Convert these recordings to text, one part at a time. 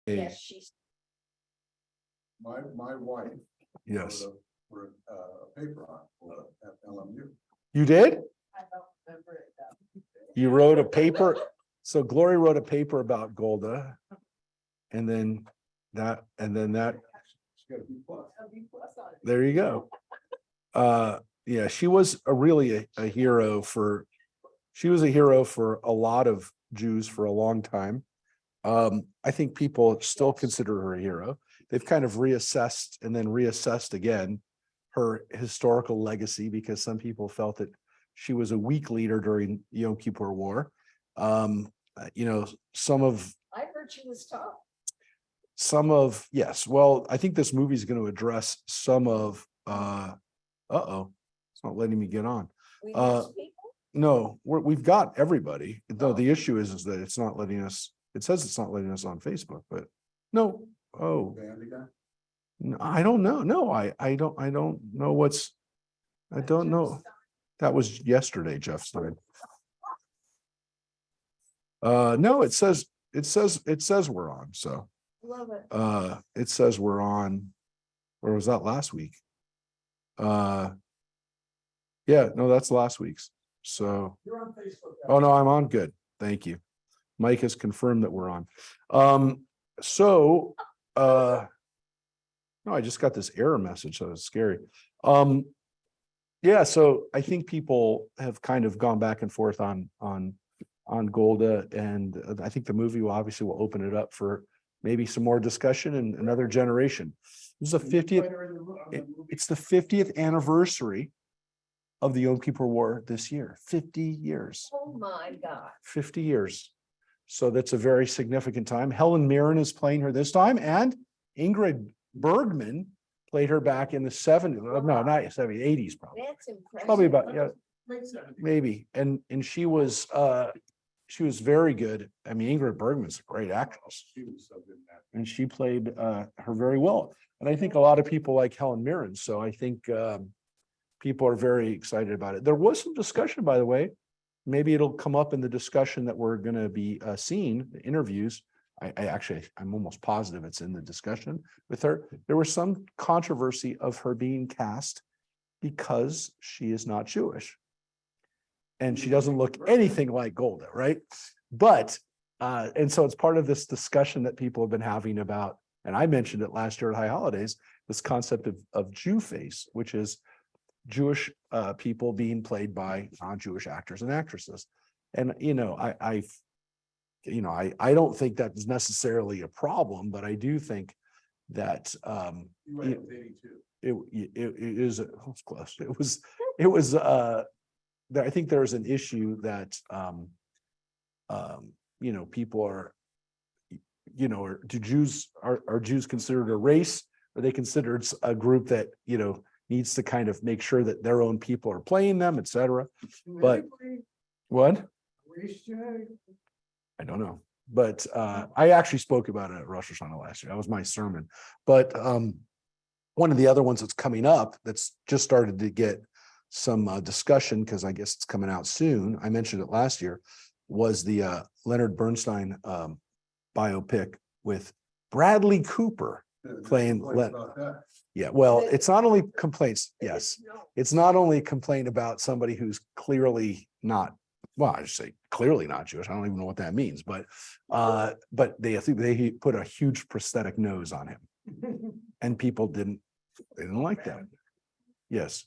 Yes, she's. My wife. Yes. Wrote a paper on at LMU. You did? I don't remember it though. You wrote a paper. So Glory wrote a paper about Golda. And then that, She's got a B plus. A B plus on it. there you go. Yeah, she was really a hero she was a hero for a lot of Jews for a long time. I think people still consider her a hero. They've kind of reassessed and then reassessed again her historical legacy because some people felt that she was a weak leader during the Yom Kippur War. Some I heard she was tough. yes. Well, I think this movie is going to address some of it's not letting me get on. We lose people. No, we've got everybody. Though the issue is that it's not letting us, it says it's not letting us on Facebook, but no. Oh, Band again? no, I don't know. No, I don't know I don't know. That was yesterday, Jeff Stein. No, it says we're on. So Love it. it says we're on, or was that last week? Yeah, no, that's last week's. So, You're on Facebook. oh no, I'm on. Good. Thank you. Mike has confirmed that we're on. No, I just got this error message, so it's scary. Yeah, so I think people have kind of gone back and forth on Golda, and I think the movie will obviously open it up for maybe some more discussion in another generation. This is the 50th. It's the 50th anniversary of the Yom Kippur War this year. 50 years. Oh my God. 50 years. So that's a very significant time. Helen Mirren is playing her this time, and Ingrid Bergman played her back in the 70s. No, not 70s, 80s probably. That's impressive. Probably about, yeah, Late 70s. maybe. And she was very good. I mean, Ingrid Bergman's a great actress, She was so good in that. and she played her very well. And I think a lot of people like Helen Mirren. So I think people are very excited about it. There was some discussion, by the way. Maybe it'll come up in the discussion that we're going to be seeing, the interviews. I'm almost positive it's in the discussion with her. There was some controversy of her being cast because she is not Jewish. And she doesn't look anything like Golda, right? But, and so it's part of this discussion that people have been having about, and I mentioned it last year at High Holidays, this concept of Jew face, which is Jewish people being played by non-Jewish actors and actresses. And, I don't think that is necessarily a problem, but I do think that You went with 82. it is, it was close. It was I think there's an issue that people are, are Jews considered a race? Are they considered a group that, needs to kind of make sure that their own people are playing them, et cetera? But what? I don't know. But I actually spoke about it at Rosh Hashanah last year. That was my sermon. But one of the other ones that's coming up that's just started to get some discussion, because I guess it's coming out soon. I mentioned it last year, was the Leonard Bernstein biopic with Bradley Cooper playing. Yeah, well, it's not only complaints. Yes, it's not only a complaint about somebody who's clearly not, well, I should say clearly not Jewish. I don't even know what that means, but they put a huge prosthetic nose on him, and people didn't like that. Yes,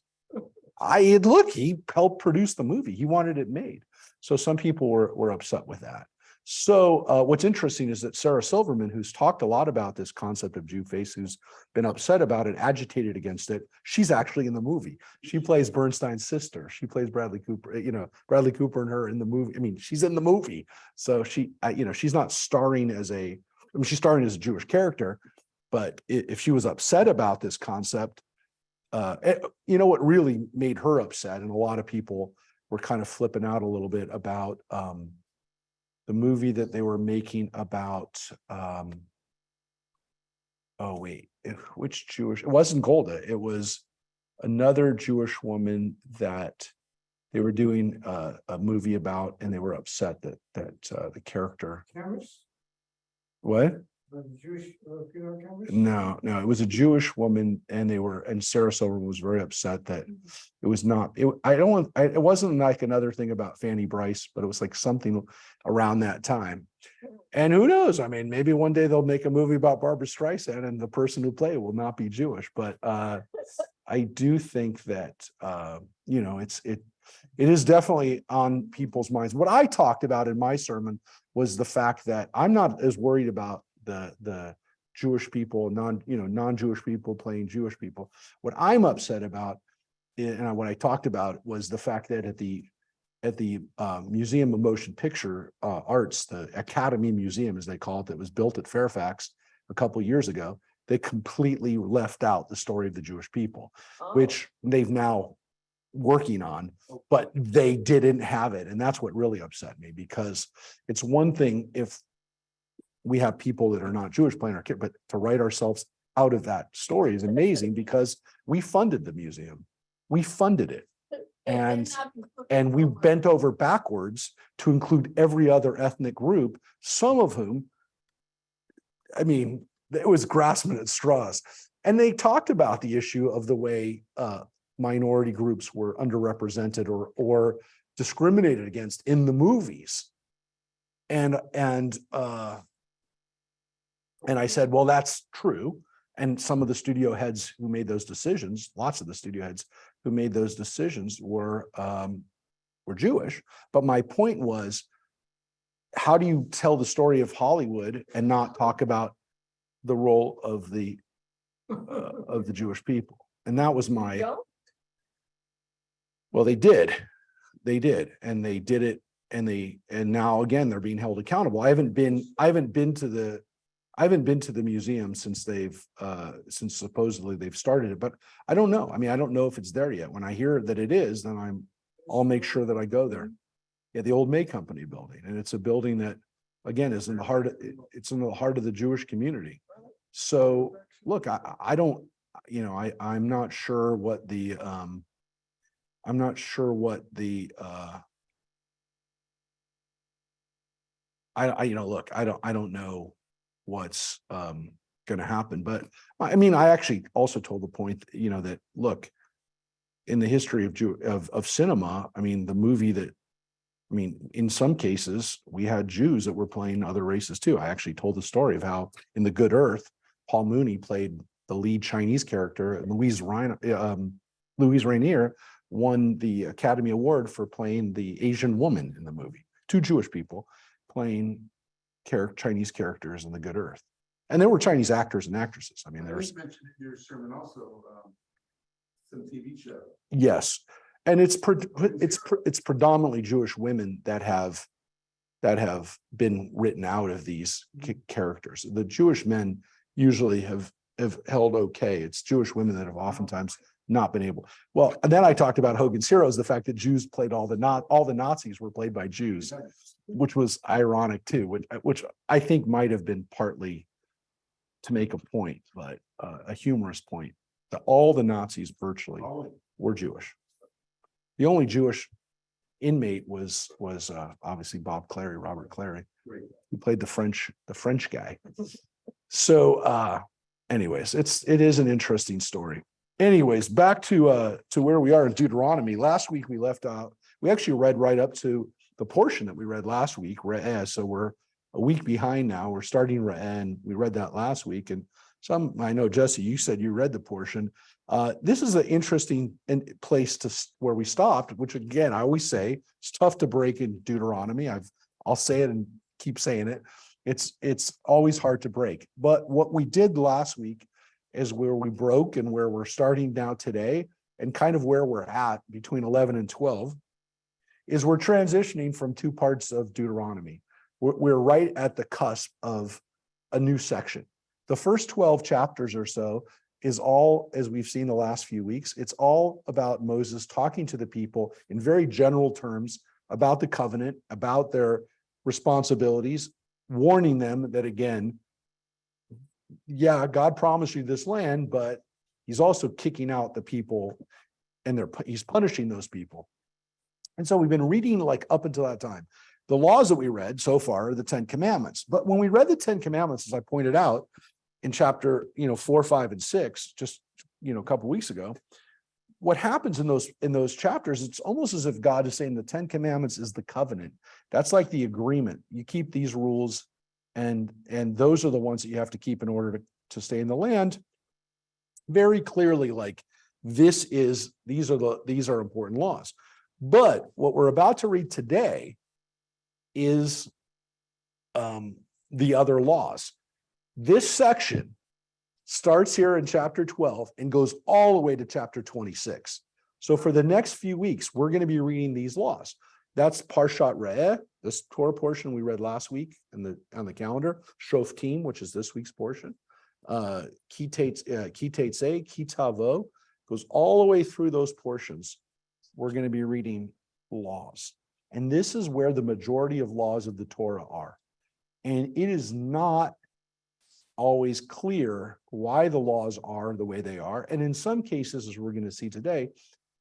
he helped produce the movie. He wanted it made, so some people were upset with that. So what's interesting is that Sarah Silverman, who's talked a lot about this concept of Jew face, who's been upset about it, agitated against it, she's actually in the movie. She plays Bernstein's sister. She plays Bradley Cooper, Bradley Cooper and her in the movie. I mean, she's in the movie. So she's not starring she's starring as a Jewish character, but if she was upset about this concept, what really made her upset, and a lot of people were kind of flipping out a little bit about the movie that they were making about, which Jewish, it wasn't Golda, it was another Jewish woman that they were doing a movie about, and they were upset that the character. Cameras? What? Jewish funeral cameras? No, it was a Jewish woman and Sarah Silverman was very upset that it was not, it wasn't like another thing about Fanny Bryce, but it was like something around that time. And who knows? I mean, maybe one day they'll make a movie about Barbara Streisand and the person who played it will not be Jewish, but I do think that it is definitely on people's minds. What I talked about in my sermon was the fact that I'm not as worried about the Jewish people, non-Jewish people playing Jewish people. What I'm upset about, and what I talked about, was the fact that at the Museum of Motion Picture Arts, the Academy Museum, as they call it, that was built at Fairfax a couple of years ago, they completely left out the story of the Jewish people, which they've now working on, but they didn't have it. And that's what really upset me, because it's one thing if we have people that are not Jewish playing our kid, but to write ourselves out of that story is amazing, because we funded the museum. We funded it. And we bent over backwards to include every other ethnic group, some of whom, I mean, it was grasping at straws. And they talked about the issue of the way minority groups were underrepresented or discriminated against in the movies. And I said, well, that's true. And some of the studio heads who made those decisions, lots of the studio heads who made those decisions were Jewish. But my point was, how do you tell the story of Hollywood and not talk about the role of the Jewish people? And that was my, well, they did, and they did it, and now again they're being held accountable. I haven't been to the museum since since supposedly they've started it, but I don't know. I mean, I don't know if it's there yet. When I hear that it is, then I'll make sure that I go there. Yeah, the old May Company building, and it's a building that, again, is in the heart of the Jewish community. So look, I don't, I'm not sure what the look, I don't know what's going to happen, but I mean, I actually also told the point, that look, in the history of cinema, I mean, in some cases we had Jews that were playing other races too. I actually told the story of how in The Good Earth, Paul Mooney played the lead Chinese character. Louise Rainier won the Academy Award for playing the Asian woman in the movie. Two Jewish people playing Chinese characters in The Good Earth, and there were Chinese actors and actresses. I mean, there's mentioned in your sermon also some TV show. Yes, and it's predominantly Jewish women that have been written out of these characters. The Jewish men usually have held okay. It's Jewish women that have oftentimes not been able. Well, and then I talked about Hogan's Heroes, the fact that Jews played all the Nazis were played by Jews, which was ironic too, which I think might have been partly to make a point, but a humorous point, that all the Nazis virtually were Jewish. The only Jewish inmate was obviously Robert Clary, who played the French guy. So anyways, it is an interesting story. Anyways, back to where we are in Deuteronomy. Last week we left out, we actually read right up to the portion that we read last week, Re'eh. So we're a week behind now. We're starting Re'eh, and we read that last week. And I know, Jesse, you said you read the portion. This is an interesting place where we stopped, which again, I always say it's tough to break in Deuteronomy. I'll say it and keep saying it. It's always hard to break. But what we did last week is where we broke and where we're starting now today, and kind of where we're at between 11 and 12, is we're transitioning from two parts of Deuteronomy. We're right at the cusp of a new section. The first 12 chapters or so is all, as we've seen the last few weeks, it's all about Moses talking to the people in very general terms about the covenant, about their responsibilities, warning them that, again, yeah, God promised you this land, but he's also kicking out the people, and he's punishing those people. And so we've been reading like up until that time. the laws that we read so far are the 10 Commandments. But when we read the 10 Commandments, as I pointed out in chapter, 4, 5, and 6, just, a couple weeks ago, what happens in those chapters, it's almost as if God is saying the 10 Commandments is the covenant. That's like the agreement. You keep these rules, and those are the ones that you have to keep in order to stay in the land. Very clearly, like these are important laws. But what we're about to read today is the other laws. This section starts here in chapter 12 and goes all the way to chapter 26. So for the next few weeks, we're going to be reading these laws. That's Parshat Re'eh, this Torah portion we read last week on the calendar. Shoftim, which is this week's portion. Ki Tetzei, Ki Tavo, goes all the way through those portions. We're going to be reading laws. And this is where the majority of laws of the Torah are. And it is not always clear why the laws are the way they are. And in some cases, as we're going to see today,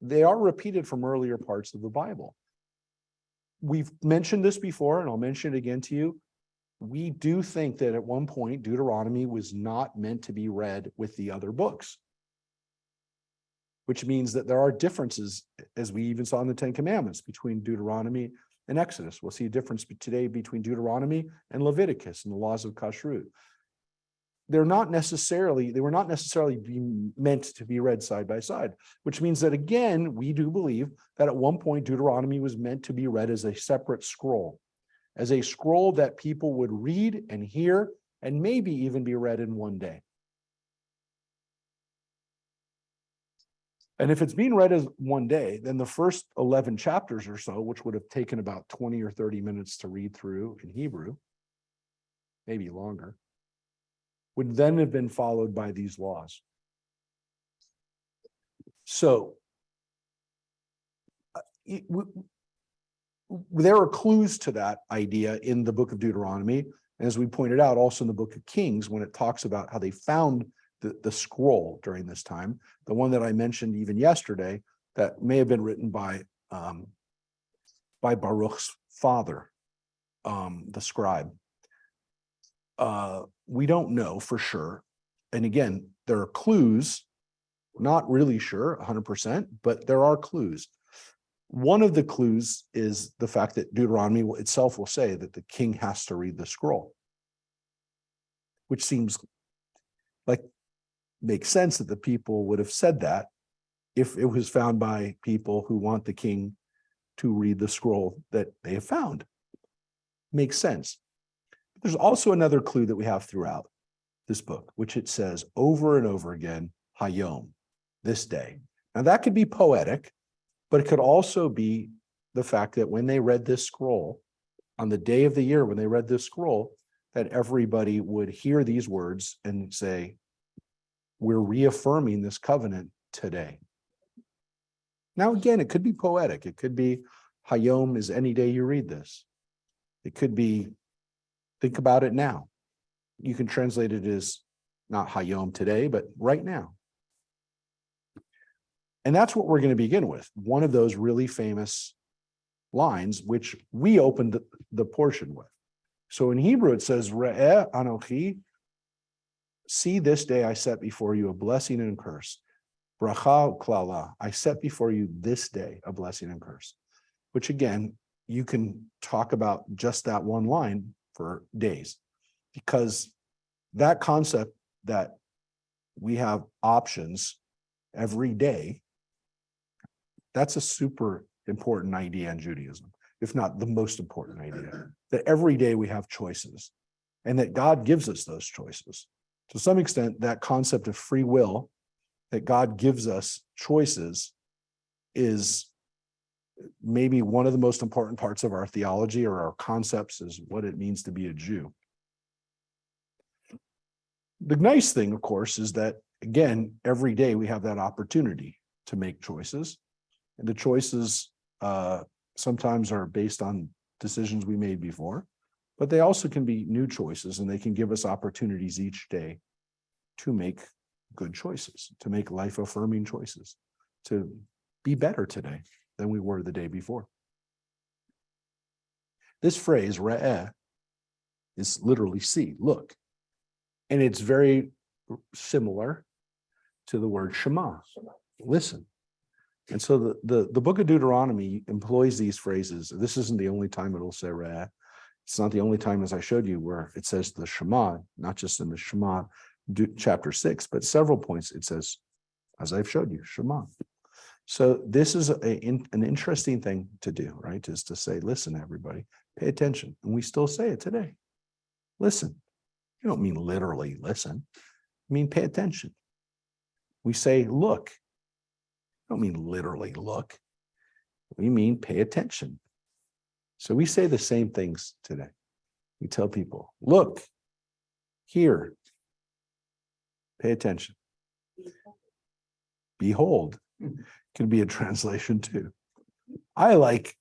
they are repeated from earlier parts of the Bible. We've mentioned this before, and I'll mention it again to you. We do think that at one point, Deuteronomy was not meant to be read with the other books, which means that there are differences, as we even saw in the 10 Commandments, between Deuteronomy and Exodus. We'll see a difference today between Deuteronomy and Leviticus and the laws of Kashrut. They were not necessarily meant to be read side by side, which means that, again, we do believe that at one point Deuteronomy was meant to be read as a separate scroll, as a scroll that people would read and hear and maybe even be read in one day. And if it's being read as one day, then the first 11 chapters or so, which would have taken about 20 or 30 minutes to read through in Hebrew, maybe longer, would then have been followed by these laws. So there are clues to that idea in the book of Deuteronomy, and as we pointed out, also in the book of Kings, when it talks about how they found the scroll during this time, the one that I mentioned even yesterday, that may have been written by Baruch's father, the scribe. We don't know for sure. And again, there are clues, not really sure 100%, but there are clues. One of the clues is the fact that Deuteronomy itself will say that the king has to read the scroll, which seems like makes sense that the people would have said that if it was found by people who want the king to read the scroll that they have found. Makes sense. There's also another clue that we have throughout this book, which it says over and over again, Hayom, this day. Now that could be poetic, but it could also be the fact that when they read this scroll, on the day of the year when they read this scroll, that everybody would hear these words and say, we're reaffirming this covenant today. Now, again, it could be poetic. It could be Hayom is any day you read this. It could be, think about it now. You can translate it as not Hayom today, but right now. And that's what we're going to begin with. One of those really famous lines, which we opened the portion with. So in Hebrew, it says, Re'eh Anochi, see this day I set before you a blessing and a curse. Bracha klala, I set before you this day a blessing and curse. Which again, you can talk about just that one line for days. Because that concept that we have options every day, that's a super important idea in Judaism, if not the most important idea, that every day we have choices and that God gives us those choices. To some extent, that concept of free will, that God gives us choices, is maybe one of the most important parts of our theology or our concepts is what it means to be a Jew. The nice thing, of course, is that, again, every day we have that opportunity to make choices. And the choices sometimes are based on decisions we made before, but they also can be new choices, and they can give us opportunities each day to make good choices, to make life-affirming choices, to be better today than we were the day before. This phrase, re'eh, is literally see, look. And it's very similar to the word Shema, listen. And so the book of Deuteronomy employs these phrases. This isn't the only time it'll say re'eh. It's not the only time, as I showed you, where it says the Shema, not just in the Shema chapter 6, but several points it says, as I've showed you, Shema. So this is an interesting thing to do, right? Is to say, listen, everybody, pay attention. And we still say it today. Listen. You don't mean literally listen. You mean pay attention. We say, look. You don't mean literally look. We mean pay attention. So we say the same things today. We tell people, look, hear, pay attention. Behold can be a translation too. I like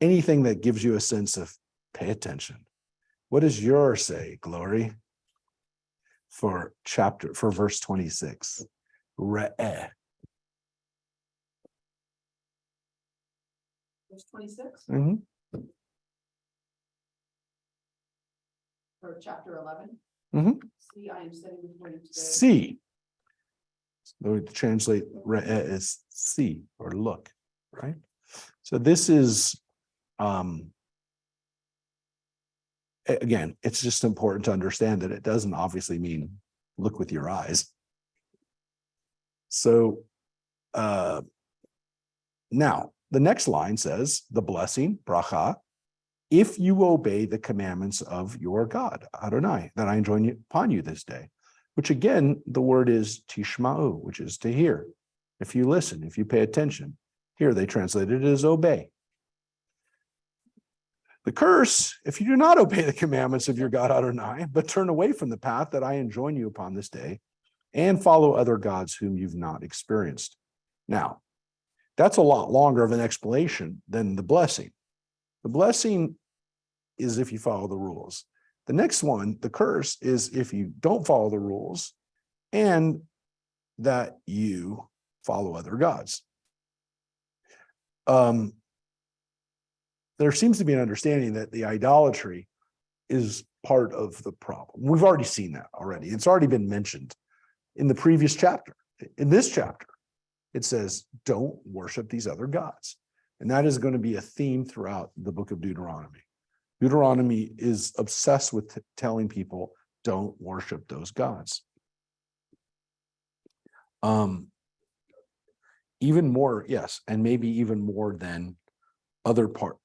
anything that gives you a sense of pay attention. What does yours say, Glory? For verse 26, re'eh. Verse 26 Mhm. or chapter 11. Mhm. See, I am setting before you today. See. So we translate re'eh as see or look, right? So this is, again, it's just important to understand that it doesn't obviously mean look with your eyes. So now the next line says the blessing, bracha, if you obey the commandments of your God, Adonai, that I enjoin upon you this day, which again, the word is tishma'u, which is to hear. If you listen, if you pay attention. Here they translated it as obey. The curse, if you do not obey the commandments of your God Adonai, but turn away from the path that I enjoin you upon this day, and follow other gods whom you've not experienced. Now, that's a lot longer of an explanation than the blessing. The blessing is if you follow the rules. The next one, the curse, is if you don't follow the rules and that you follow other gods. There seems to be an understanding that the idolatry is part of the problem. We've already seen that already. It's already been mentioned in the previous chapter. In this chapter, it says, don't worship these other gods. And that is going to be a theme throughout the book of Deuteronomy. Deuteronomy is obsessed with telling people, don't worship those gods. Even more, yes, and maybe even more than other part.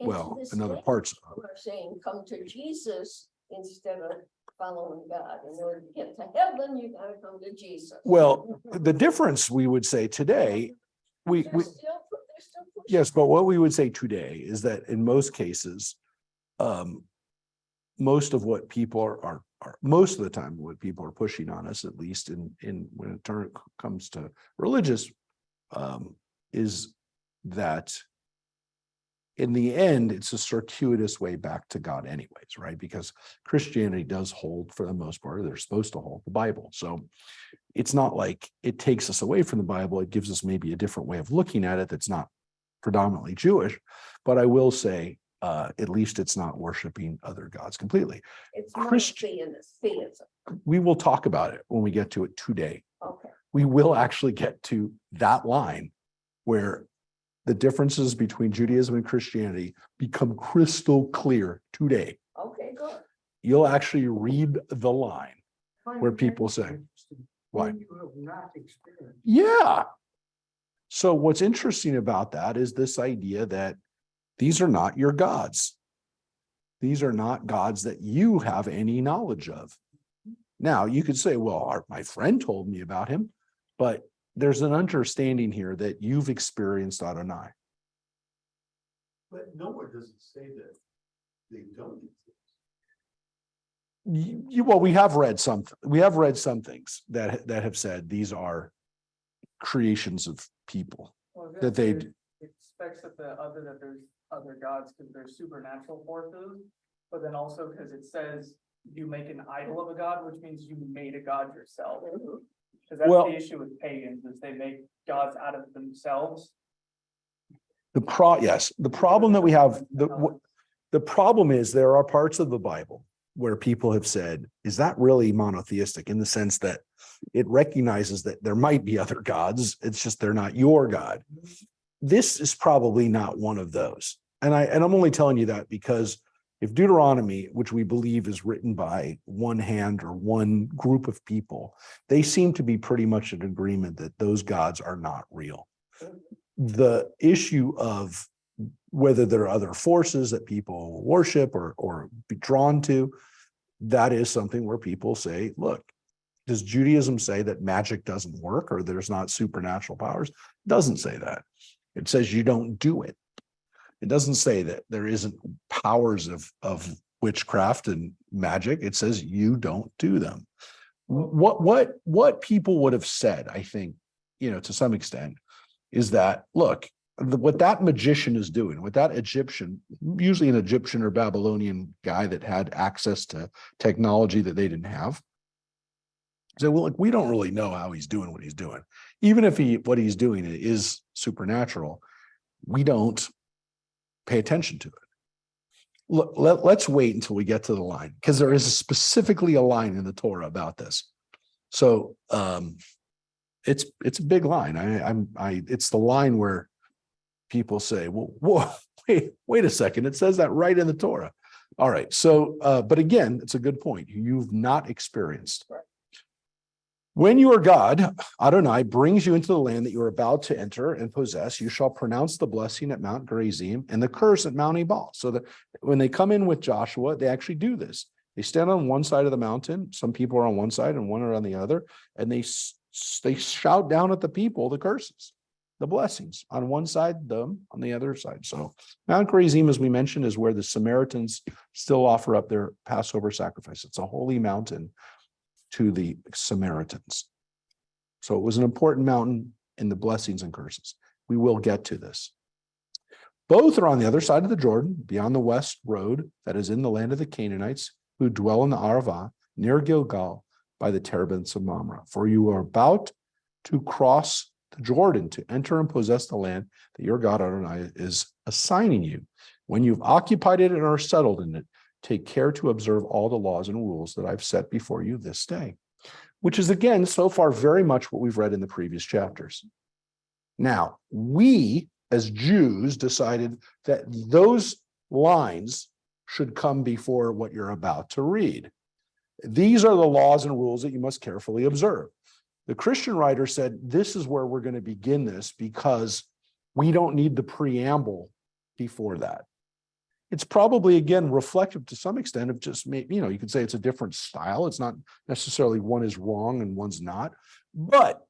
And to Well, this in other day, parts. people are saying, come to Jesus instead of following God. In order to get to heaven, you gotta come to Jesus. Well, the difference we would say today, we They're still pushing. yes, but what we would say today is that in most cases, most of what people are most of the time what people are pushing on us, at least in when it comes to religious, is that in the end, it's a circuitous way back to God anyways, right? Because Christianity does hold, for the most part, they're supposed to hold the Bible. So it's not like it takes us away from the Bible. It gives us maybe a different way of looking at it that's not predominantly Jewish. But I will say, at least it's not worshiping other gods completely. It's Christian- theism. We will talk about it when we get to it today. Okay. We will actually get to that line where the differences between Judaism and Christianity become crystal clear today. Okay, good. You'll actually read the line where people say, why? You have not experienced. Yeah. So what's interesting about that is this idea that these are not your gods. These are not gods that you have any knowledge of. Now, you could say, well, my friend told me about him, but there's an understanding here that you've experienced Adonai. But nowhere does it say that they don't exist. Well, we have read some things that have said these are creations of people that they. It expects that there's other gods because they're supernatural forces, but then also because it says you make an idol of a god, which means you made a god yourself. Because that's Well- the issue with pagans, is they make gods out of themselves. Yes, the problem that we have, the problem is there are parts of the Bible where people have said, is that really monotheistic in the sense that it recognizes that there might be other gods, it's just they're not your God. This is probably not one of those. And I'm only telling you that because if Deuteronomy, which we believe is written by one hand or one group of people, they seem to be pretty much in agreement that those gods are not real. The issue of whether there are other forces that people worship or be drawn to, that is something where people say, look, does Judaism say that magic doesn't work or there's not supernatural powers? It doesn't say that. It says you don't do it. It doesn't say that there isn't powers of witchcraft and magic. It says you don't do them. What people would have said, I think, to some extent, is that, look, what that magician is doing, what that Egyptian, usually an Egyptian or Babylonian guy that had access to technology that they didn't have, say, well, look, we don't really know how he's doing what he's doing. Even if what he's doing is supernatural, we don't pay attention to it. Look, let's wait until we get to the line, because there is specifically a line in the Torah about this. So it's a big line. It's the line where people say, well, whoa, wait a second. It says that right in the Torah. All right. So, but again, it's a good point. You've not experienced. When your God, Adonai, brings you into the land that you are about to enter and possess, you shall pronounce the blessing at Mount Gerizim and the curse at Mount Ebal. So that when they come in with Joshua, they actually do this. They stand on one side of the mountain. Some people are on one side and one are on the other. And they shout down at the people the curses, the blessings on one side, them on the other side. So Mount Gerizim, as we mentioned, is where the Samaritans still offer up their Passover sacrifice. It's a holy mountain to the Samaritans. So it was an important mountain in the blessings and curses. We will get to this. Both are on the other side of the Jordan, beyond the west road that is in the land of the Canaanites, who dwell in the Arava, near Gilgal, by the terebinths of Mamre. For you are about to cross the Jordan to enter and possess the land that your God Adonai is assigning you. When you've occupied it and are settled in it, take care to observe all the laws and rules that I've set before you this day, which is, again, so far very much what we've read in the previous chapters. Now, we as Jews decided that those lines should come before what you're about to read. These are the laws and rules that you must carefully observe. The Christian writer said, this is where we're going to begin this because we don't need the preamble before that. It's probably, again, reflective to some extent of just, you could say it's a different style. It's not necessarily one is wrong and one's not. But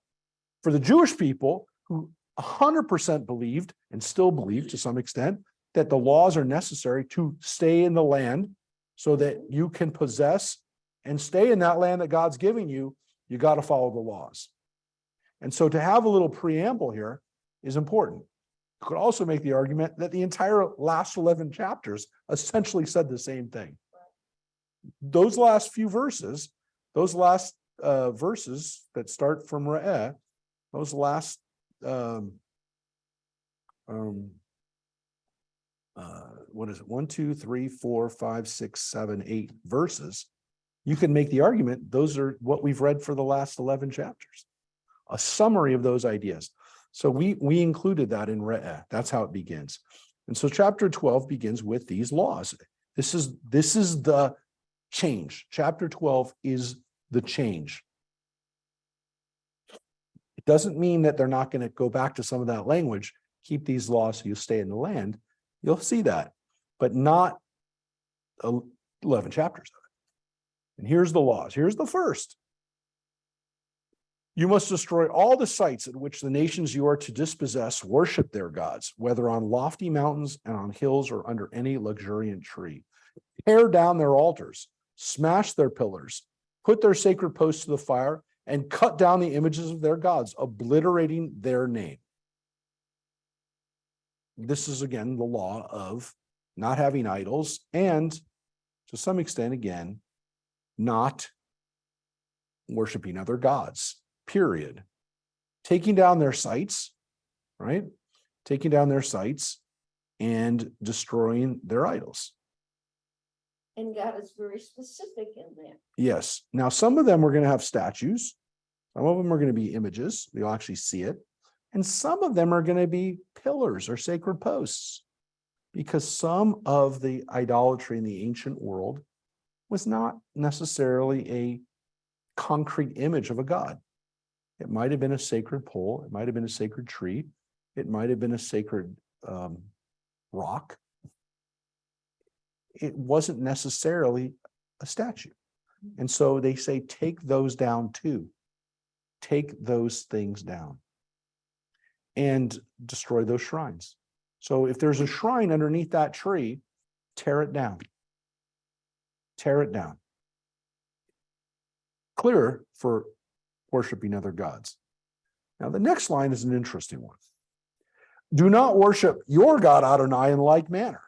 for the Jewish people who 100% believed and still believe to some extent that the laws are necessary to stay in the land so that you can possess and stay in that land that God's giving you, you got to follow the laws. And so to have a little preamble here is important. You could also make the argument that the entire last 11 chapters essentially said the same thing. Those last few verses, those last verses that start from Re'eh, those last what is it? 1, 2, 3, 4, 5, 6, 7, 8 verses. You can make the argument those are what we've read for the last 11 chapters, a summary of those ideas. So we included that in Re'eh. That's how it begins. And so chapter 12 begins with these laws. This is the change. Chapter 12 is the change. It doesn't mean that they're not going to go back to some of that language, keep these laws so you stay in the land. You'll see that, but not 11 chapters of it. And here's the laws. Here's the first. You must destroy all the sites at which the nations you are to dispossess worship their gods, whether on lofty mountains and on hills or under any luxuriant tree. Tear down their altars, smash their pillars, put their sacred posts to the fire, and cut down the images of their gods, obliterating their name. This is, again, the law of not having idols and, to some extent, again, not worshiping other gods. Period. Taking down their sites, right? taking down their sites and destroying their idols. And God is very specific in that. Yes. Now, some of them are going to have statues. Some of them are going to be images. You'll actually see it. And some of them are going to be pillars or sacred posts, because some of the idolatry in the ancient world was not necessarily a concrete image of a god. It might have been a sacred pole. It might have been a sacred tree. It might have been a sacred rock. It wasn't necessarily a statue. And so they say, take those down too. Take those things down and destroy those shrines. So if there's a shrine underneath that tree, tear it down. Tear it down. Clear for worshiping other gods. Now, the next line is an interesting one. Do not worship your God Adonai in like manner,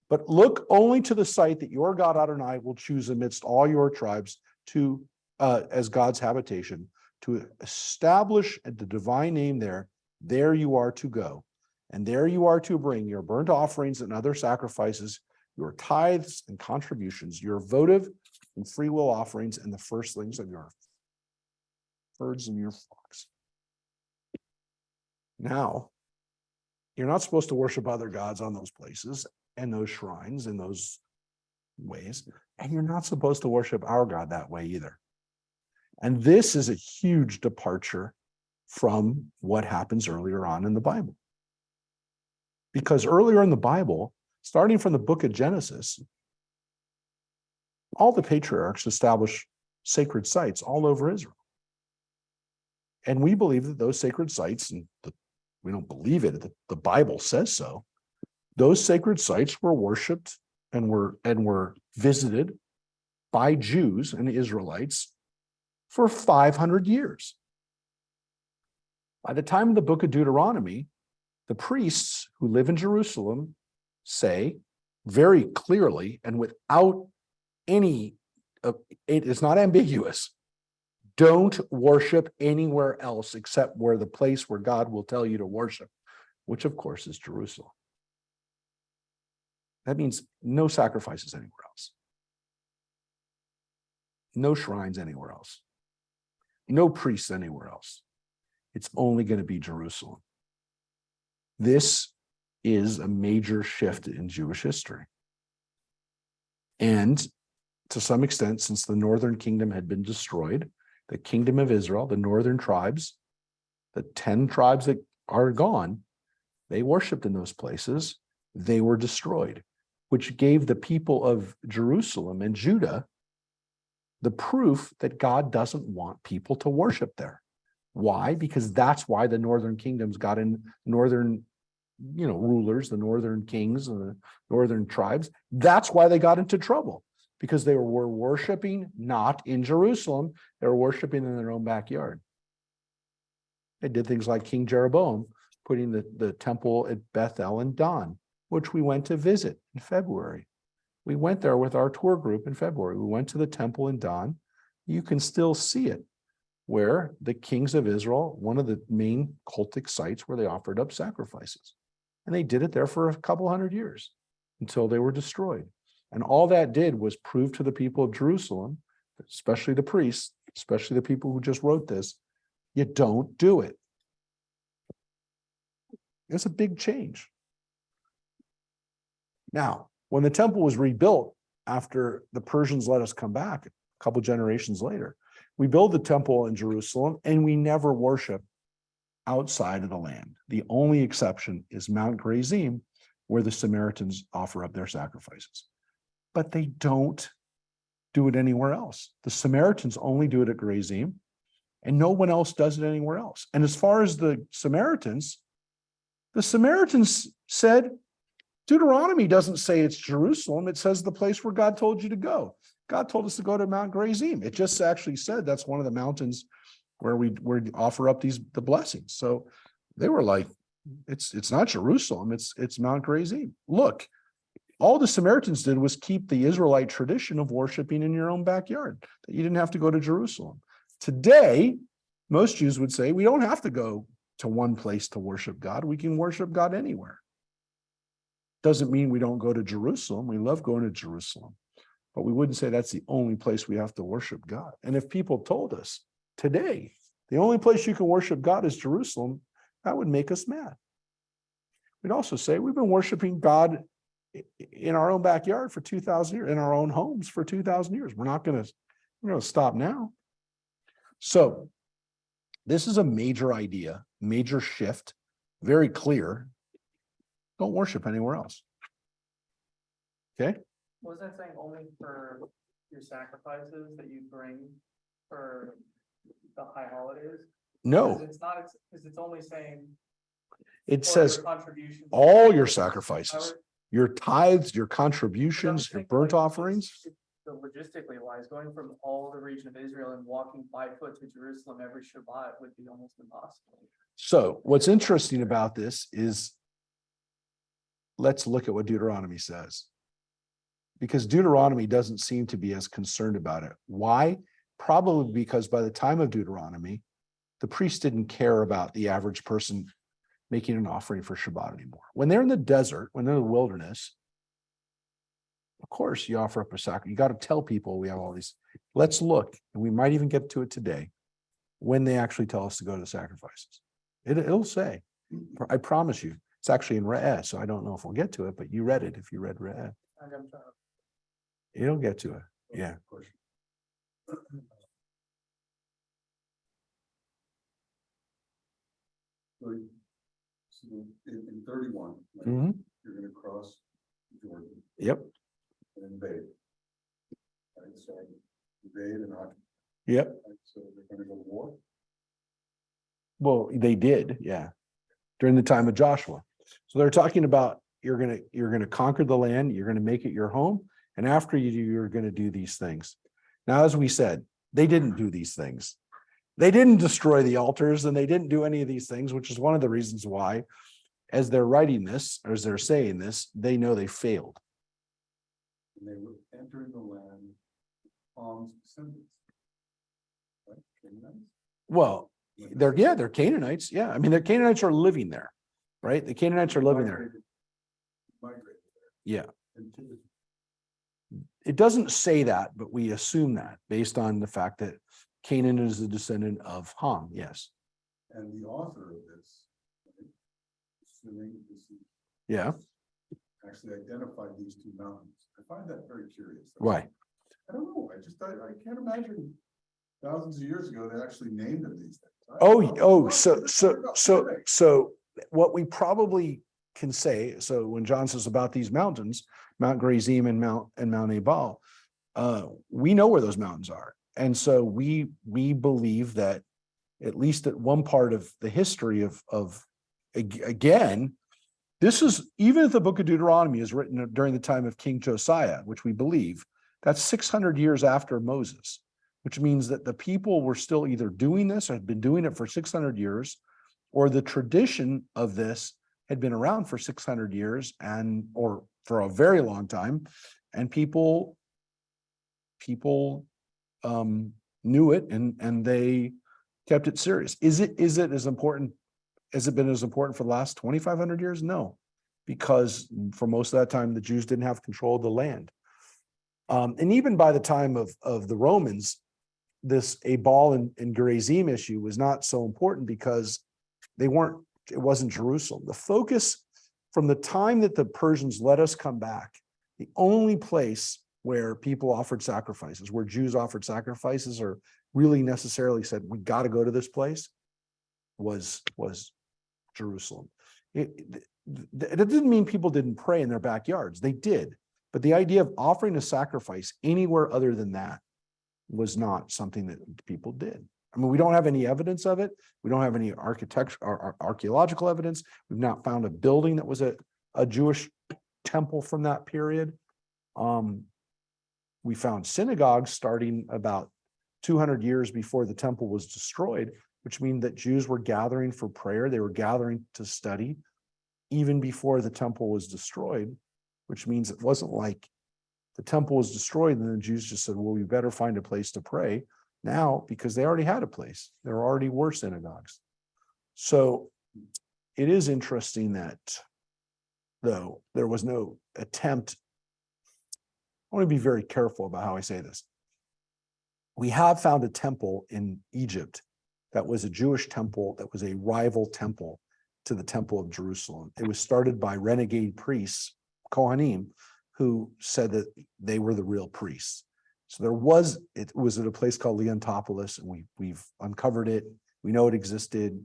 but look only to the site that your God Adonai will choose amidst all your tribes to as God's habitation, to establish the divine name there. There you are to go, and there you are to bring your burnt offerings and other sacrifices, your tithes and contributions, your votive and free will offerings, and the firstlings of your herds and your flocks. Now, you're not supposed to worship other gods on those places and those shrines in those ways, and you're not supposed to worship our God that way either. And this is a huge departure from what happens earlier on in the Bible. Because earlier in the Bible, starting from the book of Genesis, all the patriarchs established sacred sites all over Israel. And we believe that those sacred sites, and we don't believe it, the Bible says so, those sacred sites were worshipped and were visited by Jews and Israelites for 500 years. By the time of the book of Deuteronomy, the priests who live in Jerusalem say very clearly and without any, it is not ambiguous, don't worship anywhere else except where the place where God will tell you to worship, which of course is Jerusalem. That means no sacrifices anywhere else. No shrines anywhere else. No priests anywhere else. It's only going to be Jerusalem. This is a major shift in Jewish history. And to some extent, since the northern kingdom had been destroyed, the kingdom of Israel, the northern tribes, the 10 tribes that are gone, they worshiped in those places. They were destroyed, which gave the people of Jerusalem and Judah the proof that God doesn't want people to worship there. Why? Because that's why the northern kingdoms got in, northern, rulers, the northern kings and the northern tribes. That's why they got into trouble, because they were worshiping not in Jerusalem. They were worshiping in their own backyard. They did things like King Jeroboam putting the temple at Bethel and Dan, which we went to visit in February. We went there with our tour group in February. We went to the temple in Dan. You can still see it, where the kings of Israel, one of the main cultic sites where they offered up sacrifices. And they did it there for a couple hundred years until they were destroyed. And all that did was prove to the people of Jerusalem, especially the priests, especially the people who just wrote this, you don't do it. It's a big change. Now, when the temple was rebuilt after the Persians let us come back a couple generations later, we build the temple in Jerusalem and we never worship outside of the land. The only exception is Mount Gerizim, where the Samaritans offer up their sacrifices. But they don't do it anywhere else. The Samaritans only do it at Gerizim, and no one else does it anywhere else. And as far as the Samaritans said, Deuteronomy doesn't say it's Jerusalem. It says the place where God told you to go. God told us to go to Mount Gerizim. It just actually said that's one of the mountains where we offer up the blessings. So they were like, it's not Jerusalem, it's Mount Gerizim. Look, all the Samaritans did was keep the Israelite tradition of worshiping in your own backyard, that you didn't have to go to Jerusalem. Today, most Jews would say we don't have to go to one place to worship God. We can worship God anywhere. Doesn't mean we don't go to Jerusalem. We love going to Jerusalem, but we wouldn't say that's the only place we have to worship God. And if people told us today, the only place you can worship God is Jerusalem, that would make us mad. We'd also say we've been worshiping God in our own backyard for 2,000 years, in our own homes for 2,000 years. We're going to stop now. So this is a major idea, major shift, very clear. Don't worship anywhere else. Okay? Was that saying only for your sacrifices that you bring for the high holidays? No, Because it's not, because it's only saying. it or says your contributions. all your sacrifices, your tithes, your But I'm contributions, your thinking, burnt like, offerings. the logistically wise, going from all the region of Israel and walking by foot to Jerusalem every Shabbat would be almost impossible. So what's interesting about this is let's look at what Deuteronomy says. Because Deuteronomy doesn't seem to be as concerned about it. Why? Probably because by the time of Deuteronomy, the priest didn't care about the average person making an offering for Shabbat anymore. When they're in the desert, when they're in the wilderness, of course you offer up a sacrifice. You got to tell people we have all these. Let's look, and we might even get to it today, when they actually tell us to go to the sacrifices. It'll say, I promise you, it's actually in Re'eh, so I don't know if we'll get to it, but you read it if you read Re'eh. It'll get to it. Yeah. Question. So in 31, right, Mhm. you're gonna cross Jordan Yep. and invade. Right, so invade and occupy, Yep. right, so they're gonna go to war. Well, they did, yeah, during the time of Joshua. So they're talking about you're gonna conquer the land, you're gonna make it your home, and after you do, you're gonna do these things. Now, as we said, they didn't do these things. They didn't destroy the altars, and they didn't do any of these things, which is one of the reasons why, as they're writing this, or as they're saying this, they know they failed. And they would enter the land of Ham's descendants. Right, Canaanites? Well, they're Canaanites. Yeah, I mean, the Canaanites are living there, right? The Canaanites are living there. Migrated there. Yeah. Into the It doesn't say that, but we assume that based on the fact that Canaan is a descendant of Ham. Yes. And the author of this, right, assuming this is Yeah. actually identified these two mountains. I find that very curious. Why? I don't know. I can't imagine thousands of years ago, they actually named them these things. So what we probably can say, so when John says about these mountains, Mount Gerizim and Mount Ebal, we know where those mountains are. And so we believe that at least at one part of the history of again, this is, even if the book of Deuteronomy is written during the time of King Josiah, which we believe, that's 600 years after Moses, which means that the people were still either doing this or had been doing it for 600 years, or the tradition of this had been around for 600 years or for a very long time. And people knew it and they kept it serious. Is it as important? Has it been as important for the last 2,500 years? No, because for most of that time, the Jews didn't have control of the land. And even by the time of the Romans, this Ebal and Gerizim issue was not so important because it wasn't Jerusalem. The focus from the time that the Persians let us come back, the only place where people offered sacrifices, where Jews offered sacrifices or really necessarily said, we got to go to this place, was Jerusalem. It didn't mean people didn't pray in their backyards. They did. But the idea of offering a sacrifice anywhere other than that was not something that people did. I mean, we don't have any evidence of it. We don't have any architecture or archaeological evidence. We've not found a building that was a Jewish temple from that period. We found synagogues starting about 200 years before the temple was destroyed, which means that Jews were gathering for prayer. They were gathering to study even before the temple was destroyed, which means it wasn't like the temple was destroyed and the Jews just said, well, we better find a place to pray now, because they already had a place. There already were synagogues. So it is interesting that, though, there was no attempt. I want to be very careful about how I say this. We have found a temple in Egypt that was a Jewish temple, that was a rival temple to the Temple of Jerusalem. It was started by renegade priests, Kohanim, who said that they were the real priests. So it was at a place called Leontopolis, and we've uncovered it. We know it existed.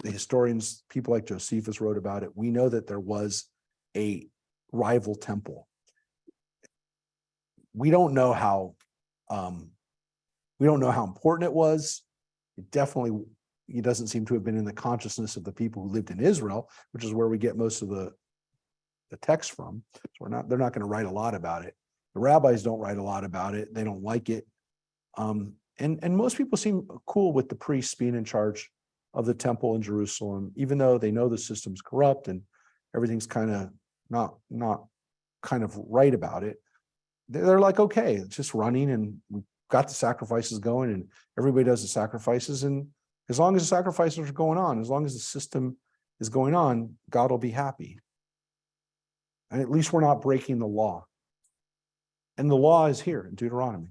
The historians, people like Josephus wrote about it. We know that there was a rival temple. We don't know how important it was. It doesn't seem to have been in the consciousness of the people who lived in Israel, which is where we get most of the text from. So they're not going to write a lot about it. The rabbis don't write a lot about it. They don't like it. And most people seem cool with the priests being in charge of the temple in Jerusalem, even though they know the system's corrupt and everything's kind of not kind of right about it. They're like, okay, it's just running, and we've got the sacrifices going, and everybody does the sacrifices. And as long as the sacrifices are going on, as long as the system is going on, God will be happy. And at least we're not breaking the law. And the law is here in Deuteronomy.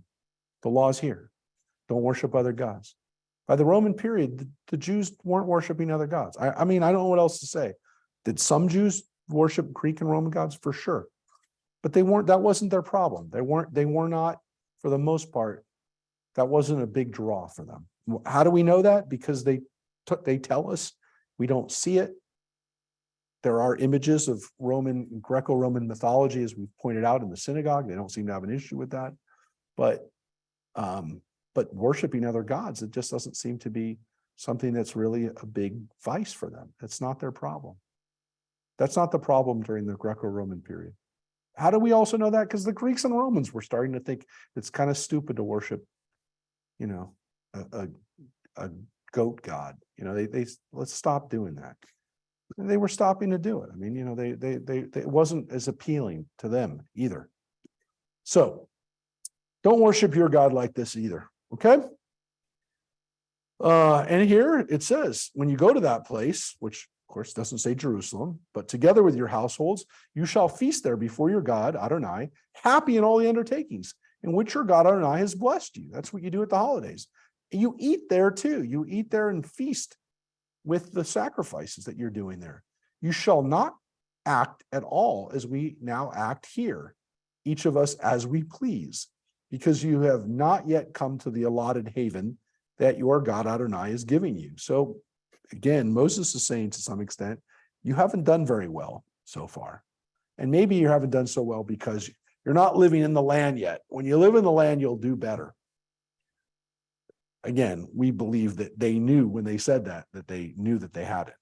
The law is here. Don't worship other gods. By the Roman period, the Jews weren't worshiping other gods. I mean, I don't know what else to say. Did some Jews worship Greek and Roman gods? For sure. But that wasn't their problem. They were not, for the most part, that wasn't a big draw for them. How do we know that? Because they tell us. We don't see it. There are images of Greco-Roman mythology, as we've pointed out in the synagogue. They don't seem to have an issue with that. But worshiping other gods, it just doesn't seem to be something that's really a big vice for them. It's not their problem. That's not the problem during the Greco-Roman period. How do we also know that? Because the Greeks and Romans were starting to think it's kind of stupid to worship, a goat god. They let's stop doing that. And they were stopping to do it. I mean, it wasn't as appealing to them either. So don't worship your God like this either. Okay. And here it says, when you go to that place, which of course doesn't say Jerusalem, but together with your households, you shall feast there before your God, Adonai, happy in all the undertakings in which your God Adonai has blessed you. That's what you do at the holidays. And you eat there too. You eat there and feast with the sacrifices that you're doing there. You shall not act at all as we now act here, each of us as we please, because you have not yet come to the allotted haven that your God Adonai is giving you. So again, Moses is saying to some extent, you haven't done very well so far. And maybe you haven't done so well because you're not living in the land yet. When you live in the land, you'll do better. Again, we believe that they knew when they said that they knew that they had it.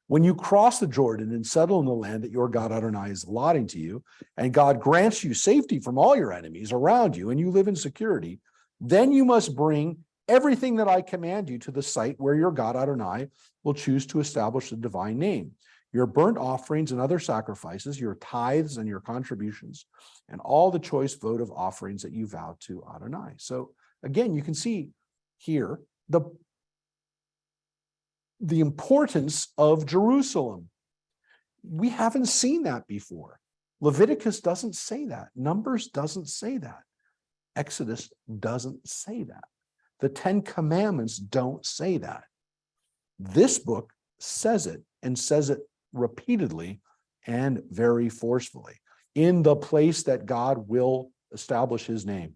When you cross the Jordan and settle in the land that your God Adonai is allotting to you, and God grants you safety from all your enemies around you, and you live in security, then you must bring everything that I command you to the site where your God Adonai will choose to establish the divine name. Your burnt offerings and other sacrifices, your tithes and your contributions, and all the choice votive offerings that you vow to Adonai. So again, you can see here the importance of Jerusalem. We haven't seen that before. Leviticus doesn't say that. Numbers doesn't say that. Exodus doesn't say that. The 10 Commandments don't say that. This book says it, and says it repeatedly and very forcefully in the place that God will establish his name.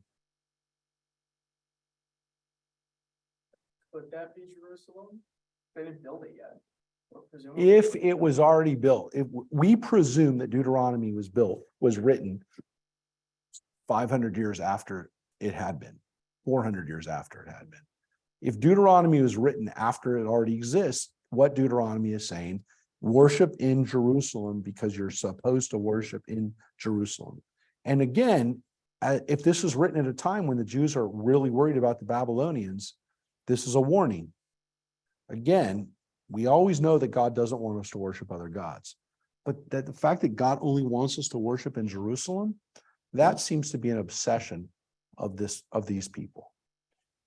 Could that be Jerusalem? They didn't build it yet. Or presumably. If it was already built, we presume that Deuteronomy was written 500 years after it had been, 400 years after it had been. If Deuteronomy was written after it already exists, what Deuteronomy is saying, worship in Jerusalem because you're supposed to worship in Jerusalem. And again, if this was written at a time when the Jews are really worried about the Babylonians, this is a warning. Again, we always know that God doesn't want us to worship other gods, but that the fact that God only wants us to worship in Jerusalem, that seems to be an obsession of these people,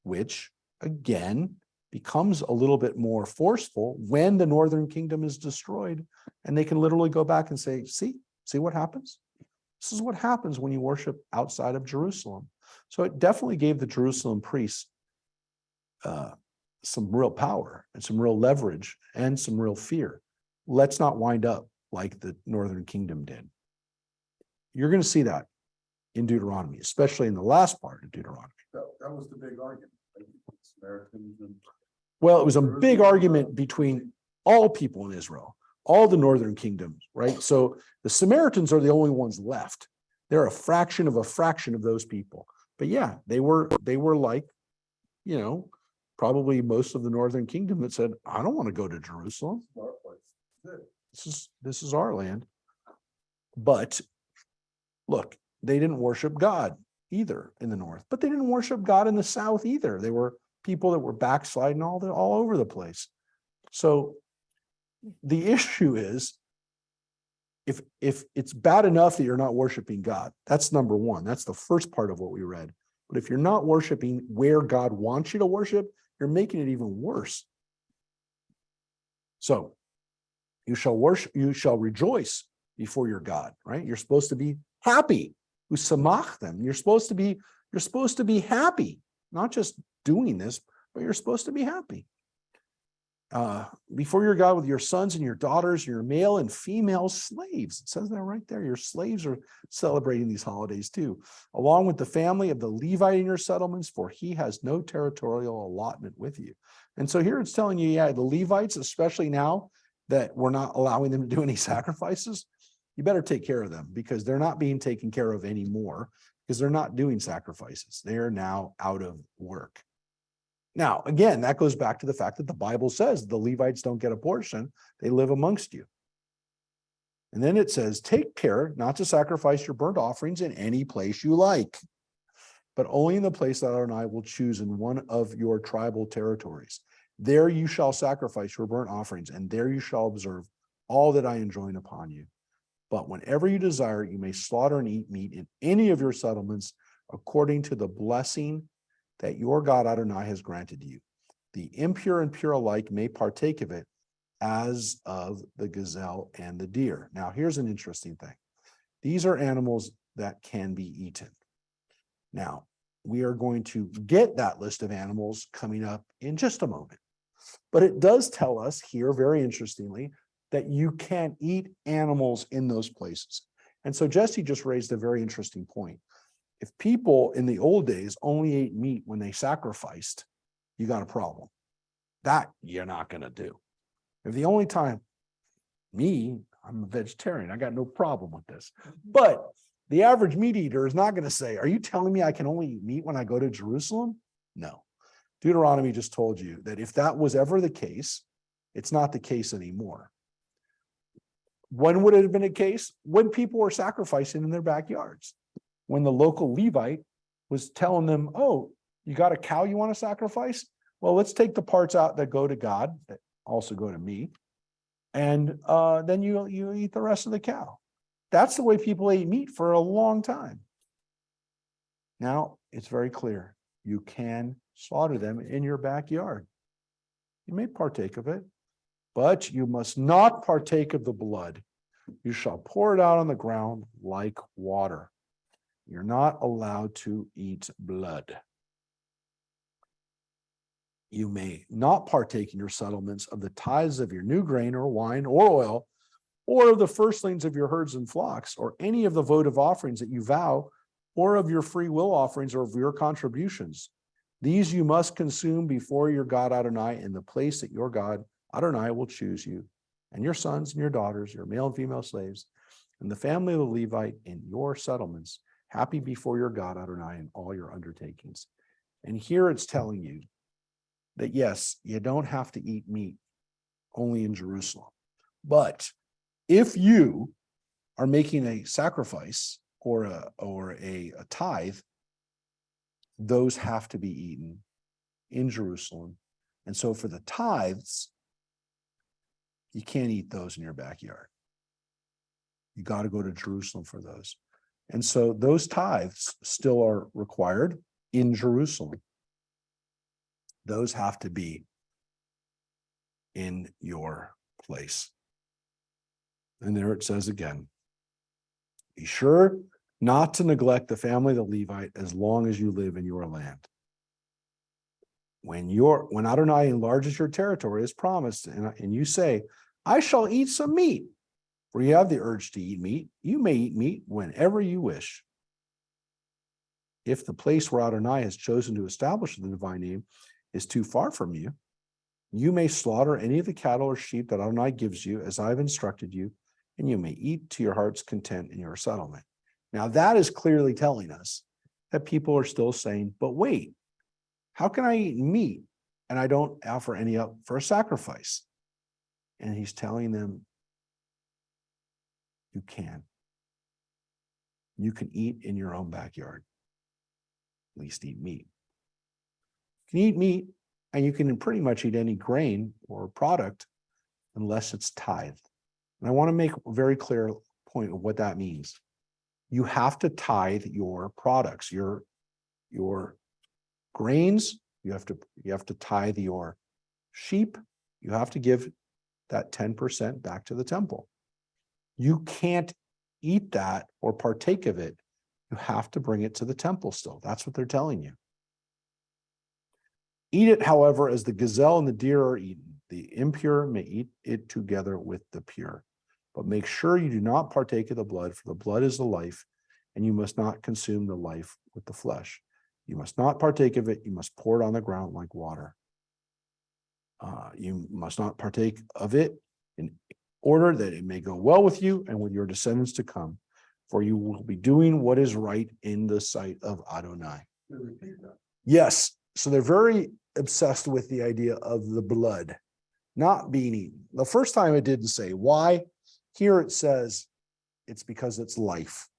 which again becomes a little bit more forceful when the northern kingdom is destroyed. And they can literally go back and say, see what happens? This is what happens when you worship outside of Jerusalem. So it definitely gave the Jerusalem priests some real power and some real leverage and some real fear. Let's not wind up like the northern kingdom did. You're going to see that in Deuteronomy, especially in the last part of Deuteronomy. That was the big argument. Like, Samaritans and Well, it was a big argument between all people in Israel, all the northern kingdoms, right? So the Samaritans are the only ones left. They're a fraction of those people. But yeah, they were like, probably most of the northern kingdom that said, I don't want to go to Jerusalem. our place. This is our land. But look, they didn't worship God either in the north, but they didn't worship God in the south either. They were people that were backsliding all over the place. So the issue is, if it's bad enough that you're not worshiping God, that's number one. That's the first part of what we read. But if you're not worshiping where God wants you to worship, you're making it even worse. So you shall worship, you shall rejoice before your God, right? You're supposed to be happy. Usamach them. You're supposed to be happy, not just doing this, but you're supposed to be happy. Before your God with your sons and your daughters, your male and female slaves. It says that right there. Your slaves are celebrating these holidays too, along with the family of the Levite in your settlements, for he has no territorial allotment with you. And so here it's telling you, the Levites, especially now that we're not allowing them to do any sacrifices, you better take care of them, because they're not being taken care of anymore, because they're not doing sacrifices. They are now out of work. Now, again, that goes back to the fact that the Bible says the Levites don't get a portion. They live amongst you. And then it says, take care not to sacrifice your burnt offerings in any place you like, but only in the place that Adonai will choose in one of your tribal territories. There you shall sacrifice your burnt offerings, and there you shall observe all that I enjoin upon you. But whenever you desire, you may slaughter and eat meat in any of your settlements according to the blessing that your God Adonai has granted you. The impure and pure alike may partake of it, as of the gazelle and the deer. Now, here's an interesting thing. These are animals that can be eaten. Now, we are going to get that list of animals coming up in just a moment. But it does tell us here, very interestingly, that you can eat animals in those places. And so Jesse just raised a very interesting point. If people in the old days only ate meat when they sacrificed, you got a problem. That you're not going to do. If the only time, I'm a vegetarian, I got no problem with this. But the average meat eater is not going to say, are you telling me I can only eat meat when I go to Jerusalem? No. Deuteronomy just told you that if that was ever the case, it's not the case anymore. When would it have been a case? When people were sacrificing in their backyards. When the local Levite was telling them, oh, you got a cow you want to sacrifice? Well, let's take the parts out that go to God, that also go to me, and then you eat the rest of the cow. That's the way people ate meat for a long time. Now, it's very clear. You can slaughter them in your backyard. You may partake of it, but you must not partake of the blood. You shall pour it out on the ground like water. You're not allowed to eat blood. You may not partake in your settlements of the tithes of your new grain or wine or oil, or of the firstlings of your herds and flocks, or any of the votive offerings that you vow, or of your free will offerings or of your contributions. These you must consume before your God Adonai in the place that your God Adonai will choose you, and your sons and your daughters, your male and female slaves, and the family of the Levite in your settlements, happy before your God Adonai in all your undertakings. And here it's telling you that yes, you don't have to eat meat only in Jerusalem. But if you are making a sacrifice or a tithe, those have to be eaten in Jerusalem. And so for the tithes, you can't eat those in your backyard. You got to go to Jerusalem for those. And so those tithes still are required in Jerusalem. Those have to be in your place. And there it says again, be sure not to neglect the family of the Levite as long as you live in your land. When Adonai enlarges your territory as promised, and you say, I shall eat some meat, for you have the urge to eat meat, you may eat meat whenever you wish. If the place where Adonai has chosen to establish the divine name is too far from you, you may slaughter any of the cattle or sheep that Adonai gives you, as I have instructed you, and you may eat to your heart's content in your settlement. Now that is clearly telling us that people are still saying, but wait, how can I eat meat and I don't offer any up for a sacrifice? And he's telling them, you can. You can eat in your own backyard. At least eat meat. You can eat meat, and you can pretty much eat any grain or product unless it's tithed. And I want to make a very clear point of what that means. You have to tithe your products, your grains, you have to tithe your sheep, you have to give that 10% back to the temple. You can't eat that or partake of it. You have to bring it to the temple still. That's what they're telling you. Eat it, however, as the gazelle and the deer are eaten. The impure may eat it together with the pure. But make sure you do not partake of the blood, for the blood is the life, and you must not consume the life with the flesh. You must not partake of it. You must pour it on the ground like water. You must not partake of it in order that it may go well with you and with your descendants to come, for you will be doing what is right in the sight of Adonai. Yes, so they're very obsessed with the idea of the blood not being eaten. The first time it didn't say why. Here it says it's because it's life.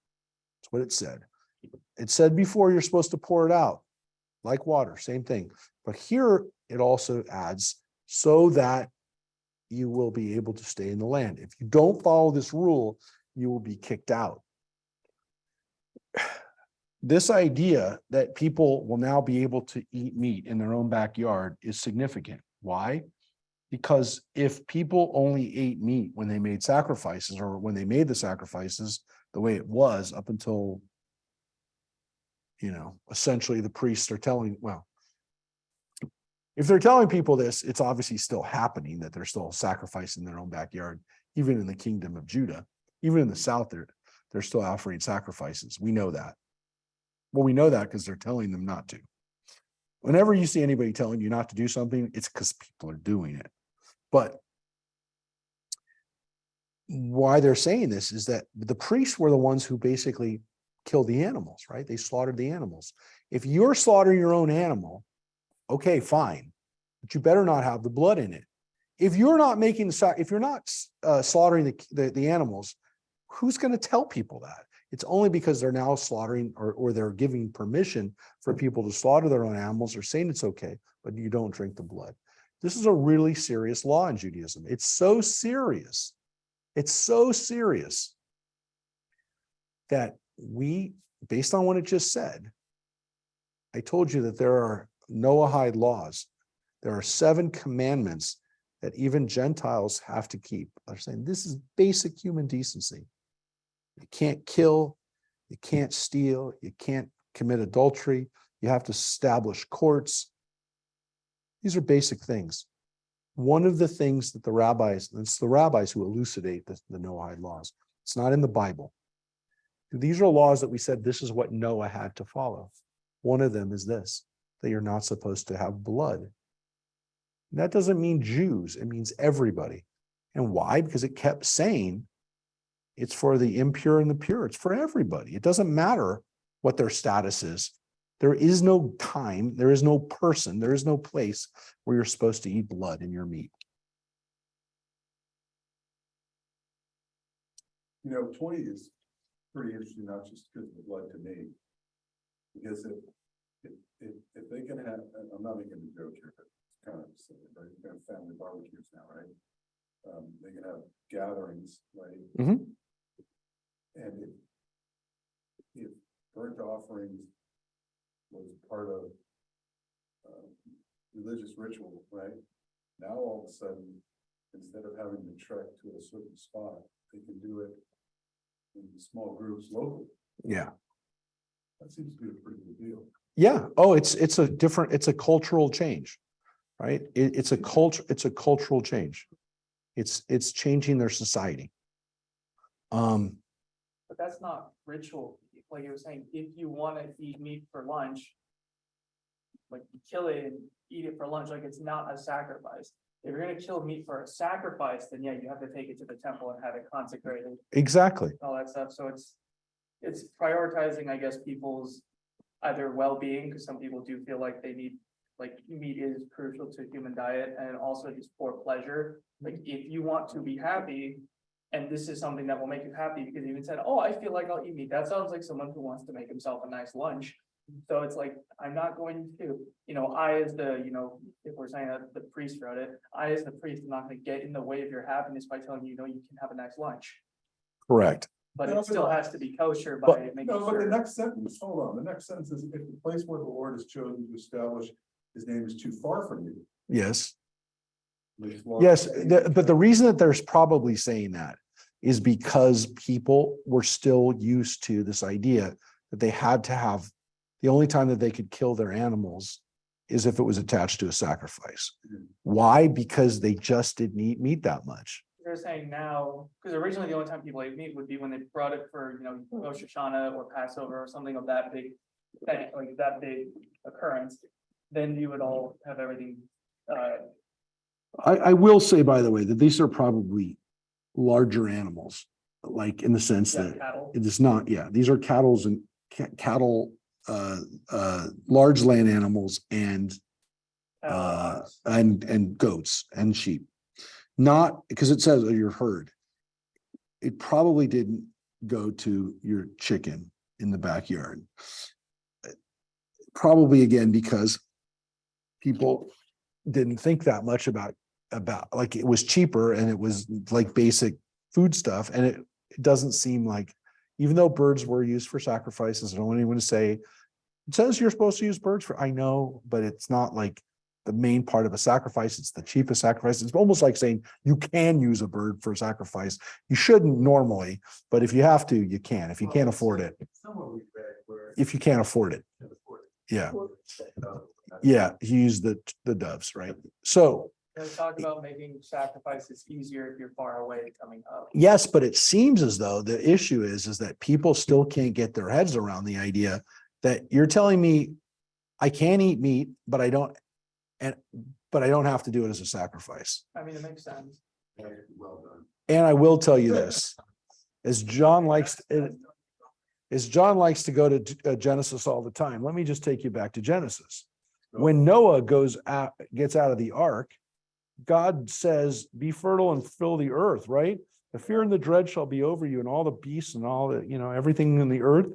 That's what it said. It said before you're supposed to pour it out like water, same thing. But here it also adds so that you will be able to stay in the land. If you don't follow this rule, you will be kicked out. This idea that people will now be able to eat meat in their own backyard is significant. Why? Because if people only ate meat when they made sacrifices, or when they made the sacrifices the way it was up until, essentially the priests are telling, well, if they're telling people this, it's obviously still happening, that they're still sacrificing in their own backyard, even in the kingdom of Judah. Even in the south, they're still offering sacrifices. We know that. Well, we know that because they're telling them not to. Whenever you see anybody telling you not to do something, it's because people are doing it. But why they're saying this is that the priests were the ones who basically killed the animals, right? They slaughtered the animals. If you're slaughtering your own animal, okay, fine, but you better not have the blood in it. If you're not slaughtering the animals, who's going to tell people that? It's only because they're now slaughtering or they're giving permission for people to slaughter their own animals, or saying it's okay, but you don't drink the blood. This is a really serious law in Judaism. It's so serious. It's so serious that we, based on what it just said, I told you that there are Noahide laws. There are 7 commandments that even Gentiles have to keep. They're saying this is basic human decency. You can't kill, you can't steal, you can't commit adultery, you have to establish courts. These are basic things. One of the things that it's the rabbis who elucidate the Noahide laws. It's not in the Bible. These are laws that we said this is what Noah had to follow. One of them is this, that you're not supposed to have blood. And that doesn't mean Jews, it means everybody. And why? Because it kept saying it's for the impure and the pure. It's for everybody. It doesn't matter what their status is. There is no time, there is no person, there is no place where you're supposed to eat blood in your meat. 20 is pretty interesting, not just because of the blood to me. Because if they can have, and I'm not making a joke here, but it's kind of silly, right? You can have family barbecues now, right? They can have gatherings, right? Mhm. And if burnt offerings was part of religious ritual, right? Now, all of a sudden, instead of having to trek to a certain spot, they can do it in small groups locally. Yeah. That seems to be a pretty good deal. Yeah. Oh, it's a cultural change, right? It's a cultural change. It's changing their society. But that's not ritual, like you were saying, if you wanna eat meat for lunch. Like you kill it and eat it for lunch, like it's not a sacrifice. If you're gonna kill meat for a sacrifice, then yeah, you have to take it to the temple and have it consecrated, Exactly. all that stuff, so it's prioritizing, I guess, people's. Either well-being, because some people do feel like they need, like meat is crucial to human diet, and also just for pleasure. Like if you want to be happy, and this is something that will make you happy, because you even said, oh, I feel like I'll eat meat. That sounds like someone who wants to make himself a nice lunch. So it's like, I'm not going to, I as the, if we're saying that the priest wrote it, I as the priest am not gonna get in the way of your happiness by telling you, you can have a nice lunch. Correct. But No, it still has to be kosher by But- making No, but the sure. next sentence, hold on, the next sentence is, if the place where the Lord has chosen to establish his name is too far from you. Yes. Makes law- Yes. But the reason that there's probably saying that is because people were still used to this idea that they had to have, the only time that they could kill their animals is if it was attached to a sacrifice. Why? Because they just didn't eat meat that much. They're saying now, because originally the only time people ate meat would be when they brought it for, Rosh Hashanah or Passover or something of that big, like that big occurrence. Then you would all have everything, I will say, by the way, that these are probably larger animals, like in the sense that cattle. it is not, yeah, these are cattle, large land animals and goats and sheep. Not because it says your herd. It probably didn't go to your chicken in the backyard. Probably again, because people didn't think that much about like it was cheaper and it was like basic food stuff. And it doesn't seem like, even though birds were used for sacrifices, I don't want anyone to say, it says you're supposed to use birds for, I know, but it's not like the main part of a sacrifice. It's the cheapest sacrifice. It's almost like saying you can use a bird for sacrifice. You shouldn't normally, but if you have to, you can, if you can't afford it, Somewhere we read where. if you can't afford it. Yeah. Yeah. You use the doves, right? So They talk about making sacrifices easier if you're far away coming up. yes, but it seems as though the issue is that people still can't get their heads around the idea that you're telling me I can eat meat, but I don't have to do it as a sacrifice. I mean, it makes sense. Well done. And I will tell you this, as John likes to go to Genesis all the time, let me just take you back to Genesis. When Noah gets out of the ark, God says, be fertile and fill the earth, right? The fear and the dread shall be over you, and all the beasts and all the, everything in the earth.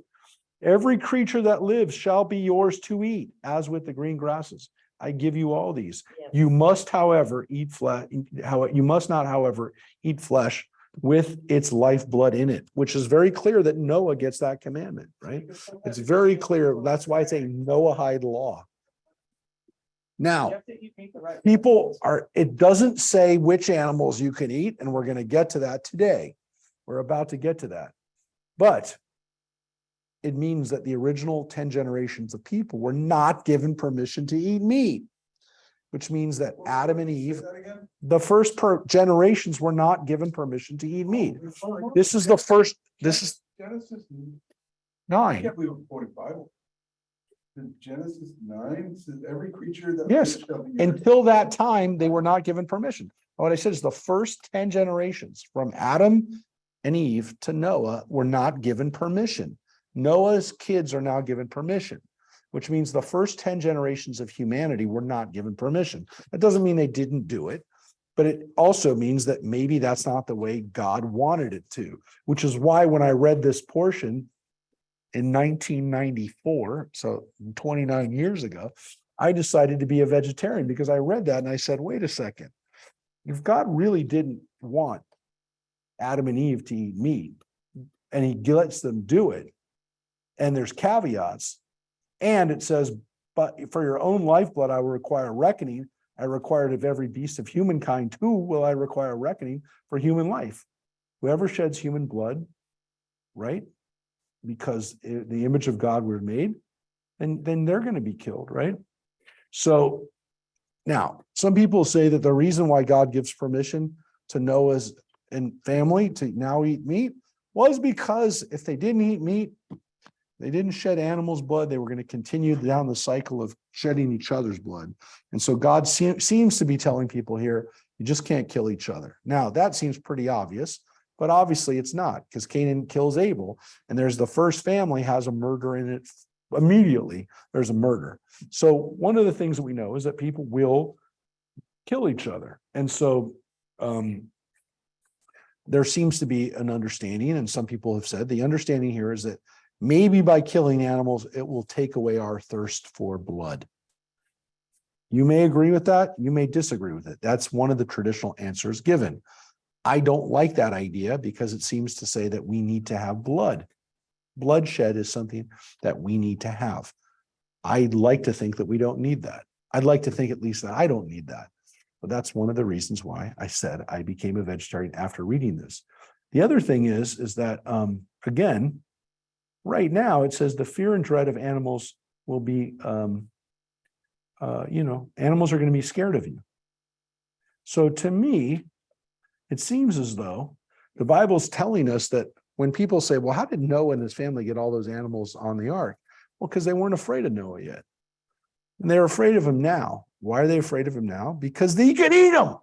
Every creature that lives shall be yours to eat, as with the green grasses. I give you all these. Yes. You must, however, eat flesh. You must not, however, eat flesh with its lifeblood in it, which is very clear that Noah gets that commandment, right? It's very clear. That's why it's a Noahide law. Now, You have to eat meat the right way. people are, it doesn't say which animals you can eat, and we're going to get to that today. We're about to get to that. But it means that the original 10 generations of people were not given permission to eat meat, which means that Adam and Eve, Say that again? the first generations were not given permission to eat meat. This is the first, this is Genesis, I 9. can't believe I'm quoting Bible. In Genesis 9 says every creature that. Yes, lives shall be yours. Until that time, they were not given permission. What I said is the first 10 generations from Adam and Eve to Noah were not given permission. Noah's kids are now given permission, which means the first 10 generations of humanity were not given permission. That doesn't mean they didn't do it, but it also means that maybe that's not the way God wanted it to, which is why when I read this portion in 1994, so 29 years ago, I decided to be a vegetarian because I read that and I said, wait a second, if God really didn't want Adam and Eve to eat meat and he lets them do it, and there's caveats, and it says, but for your own lifeblood, I will require reckoning. I require it of every beast of humankind, too will I require a reckoning for human life. Whoever sheds human blood, right? Because the image of God we're made, and then they're going to be killed, right? So now, some people say that the reason why God gives permission to Noah's and family to now eat meat was because if they didn't eat meat, they didn't shed animals' blood, they were going to continue down the cycle of shedding each other's blood. And so God seems to be telling people here, you just can't kill each other. Now, that seems pretty obvious, but obviously it's not, because Canaan kills Abel, and there's the first family has a murder in it. Immediately, there's a murder. So one of the things that we know is that people will kill each other. And so there seems to be an understanding, and some people have said the understanding here is that maybe by killing animals, it will take away our thirst for blood. You may agree with that. You may disagree with it. That's one of the traditional answers given. I don't like that idea because it seems to say that we need to have blood. Bloodshed is something that we need to have. I'd like to think that we don't need that. I'd like to think at least that I don't need that. But that's one of the reasons why I said I became a vegetarian after reading this. The other thing is that, again, right now it says the fear and dread of animals will be, animals are going to be scared of you. So to me, it seems as though the Bible's telling us that when people say, well, how did Noah and his family get all those animals on the ark? Well, because they weren't afraid of Noah yet. And they're afraid of him now. Why are they afraid of him now? Because he could eat them.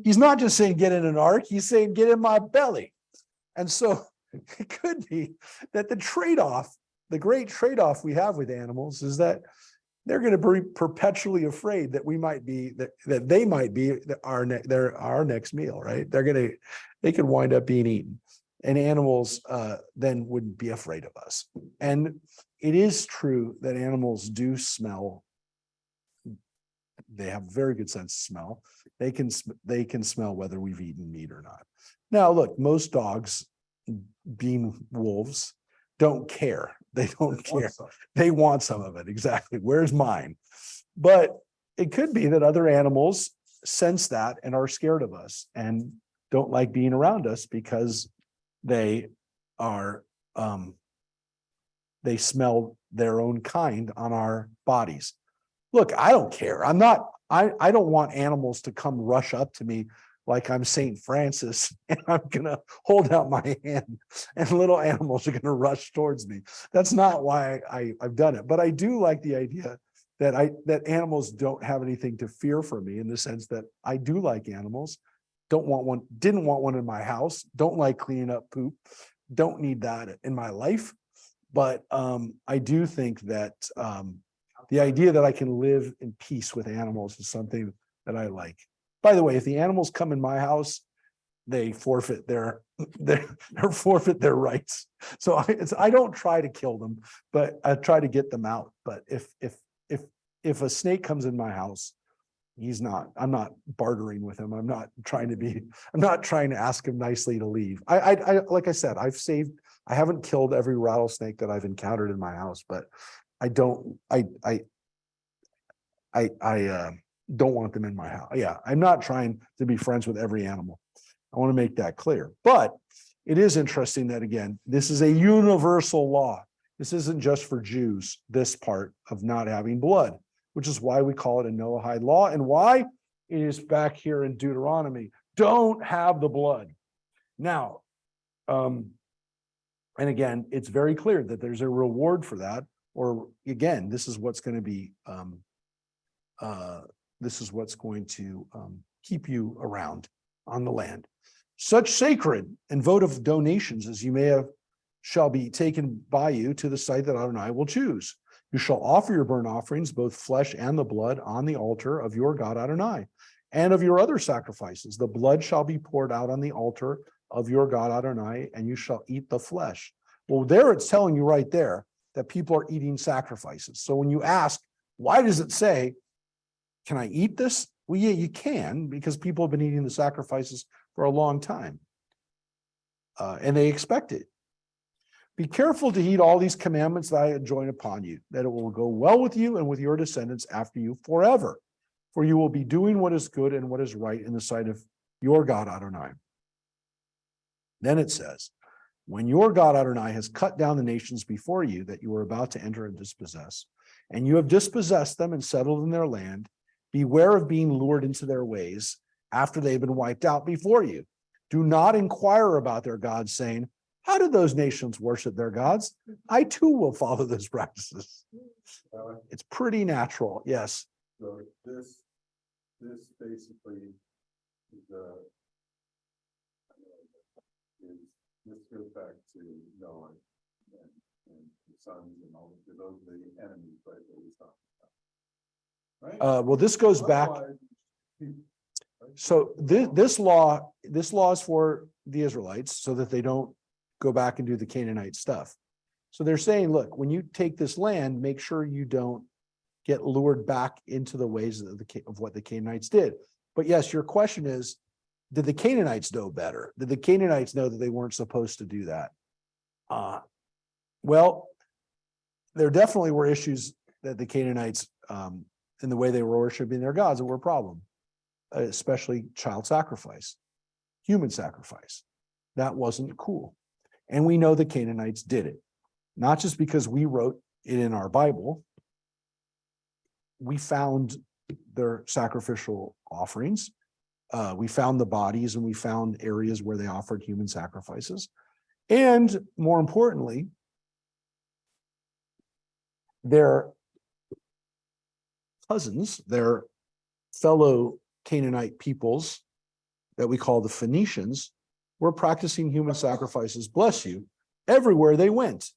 He's not just saying get in an ark, he's saying get in my belly. And so it could be that the trade-off, the great trade-off we have with animals is that they're going to be perpetually afraid that we might be, that they might be our next meal, right? They could wind up being eaten. And animals then wouldn't be afraid of us. And it is true that animals do smell. They have a very good sense of smell. They can smell whether we've eaten meat or not. Now, look, most dogs, being wolves, don't care. They don't care. They want some of it. Exactly. Where's mine? But it could be that other animals sense that and are scared of us and don't like being around us because they smell their own kind on our bodies. Look, I don't care. I don't want animals to come rush up to me like I'm St. Francis and I'm going to hold out my hand and little animals are going to rush towards me. That's not why I've done it. But I do like the idea that animals don't have anything to fear from me, in the sense that I do like animals. Don't want one, didn't want one in my house, don't like cleaning up poop, don't need that in my life. But I do think that the idea that I can live in peace with animals is something that I like. By the way, if the animals come in my house, they forfeit their rights. So I don't try to kill them, but I try to get them out. But if a snake comes in my house, I'm not bartering with him. I'm not trying to ask him nicely to leave. I like I said, I haven't killed every rattlesnake that I've encountered in my house, but I don't want them in my house. Yeah, I'm not trying to be friends with every animal. I want to make that clear. But it is interesting that, again, this is a universal law. This isn't just for Jews, this part of not having blood, which is why we call it a Noahide law, and why it is back here in Deuteronomy. Don't have the blood. Now, and again, it's very clear that there's a reward for that. Or again, this is what's going to be, keep you around on the land. Such sacred and votive donations as you may have shall be taken by you to the site that Adonai will choose. You shall offer your burnt offerings, both flesh and the blood, on the altar of your God Adonai, and of your other sacrifices. The blood shall be poured out on the altar of your God Adonai, and you shall eat the flesh. Well, there it's telling you right there that people are eating sacrifices. So when you ask, why does it say, can I eat this? Well, yeah, you can, because people have been eating the sacrifices for a long time. And they expect it. Be careful to heed all these commandments that I enjoin upon you, that it will go well with you and with your descendants after you forever. for you will be doing what is good and what is right in the sight of your God Adonai. Then it says, when your God Adonai has cut down the nations before you that you are about to enter and dispossess, and you have dispossessed them and settled in their land, beware of being lured into their ways after they've been wiped out before you. Do not inquire about their gods, saying, how do those nations worship their gods? I too will follow those practices. It's pretty natural, yes. So this basically is this goes back to Noah and the sons and all of those are the enemies, right, that we talked about. Right? Well, this goes back. Otherwise, So this law is for the Israelites so that they don't go back and do the Canaanite stuff. So they're saying, look, when you take this land, make sure you don't get lured back into the ways of what the Canaanites did. But yes, your question is, did the Canaanites know better? Did the Canaanites know that they weren't supposed to do that? Well, there definitely were issues that the Canaanites, in the way they were worshiping their gods, that were a problem, especially child sacrifice, human sacrifice. That wasn't cool. And we know the Canaanites did it, not just because we wrote it in our Bible. We found their sacrificial offerings. We found the bodies and we found areas where they offered human sacrifices. And more importantly, their cousins, their fellow Canaanite peoples that we call the Phoenicians, were practicing human sacrifices, bless you, everywhere they went.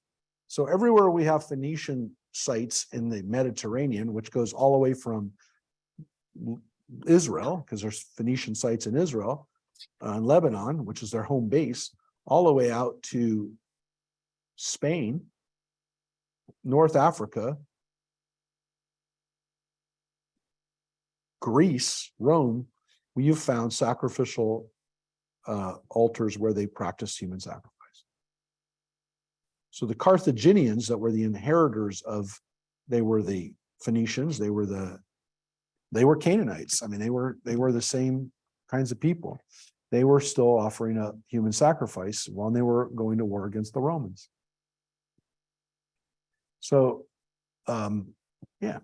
So everywhere we have Phoenician sites in the Mediterranean, which goes all the way from Israel, because there's Phoenician sites in Israel, and Lebanon, which is their home base, all the way out to Spain, North Africa, Greece, Rome, we have found sacrificial altars where they practiced human sacrifice. So the Carthaginians that were the inheritors of, they were the Phoenicians, they were Canaanites. I mean, they were the same kinds of people. They were still offering up human sacrifice while they were going to war against the Romans. So, yeah.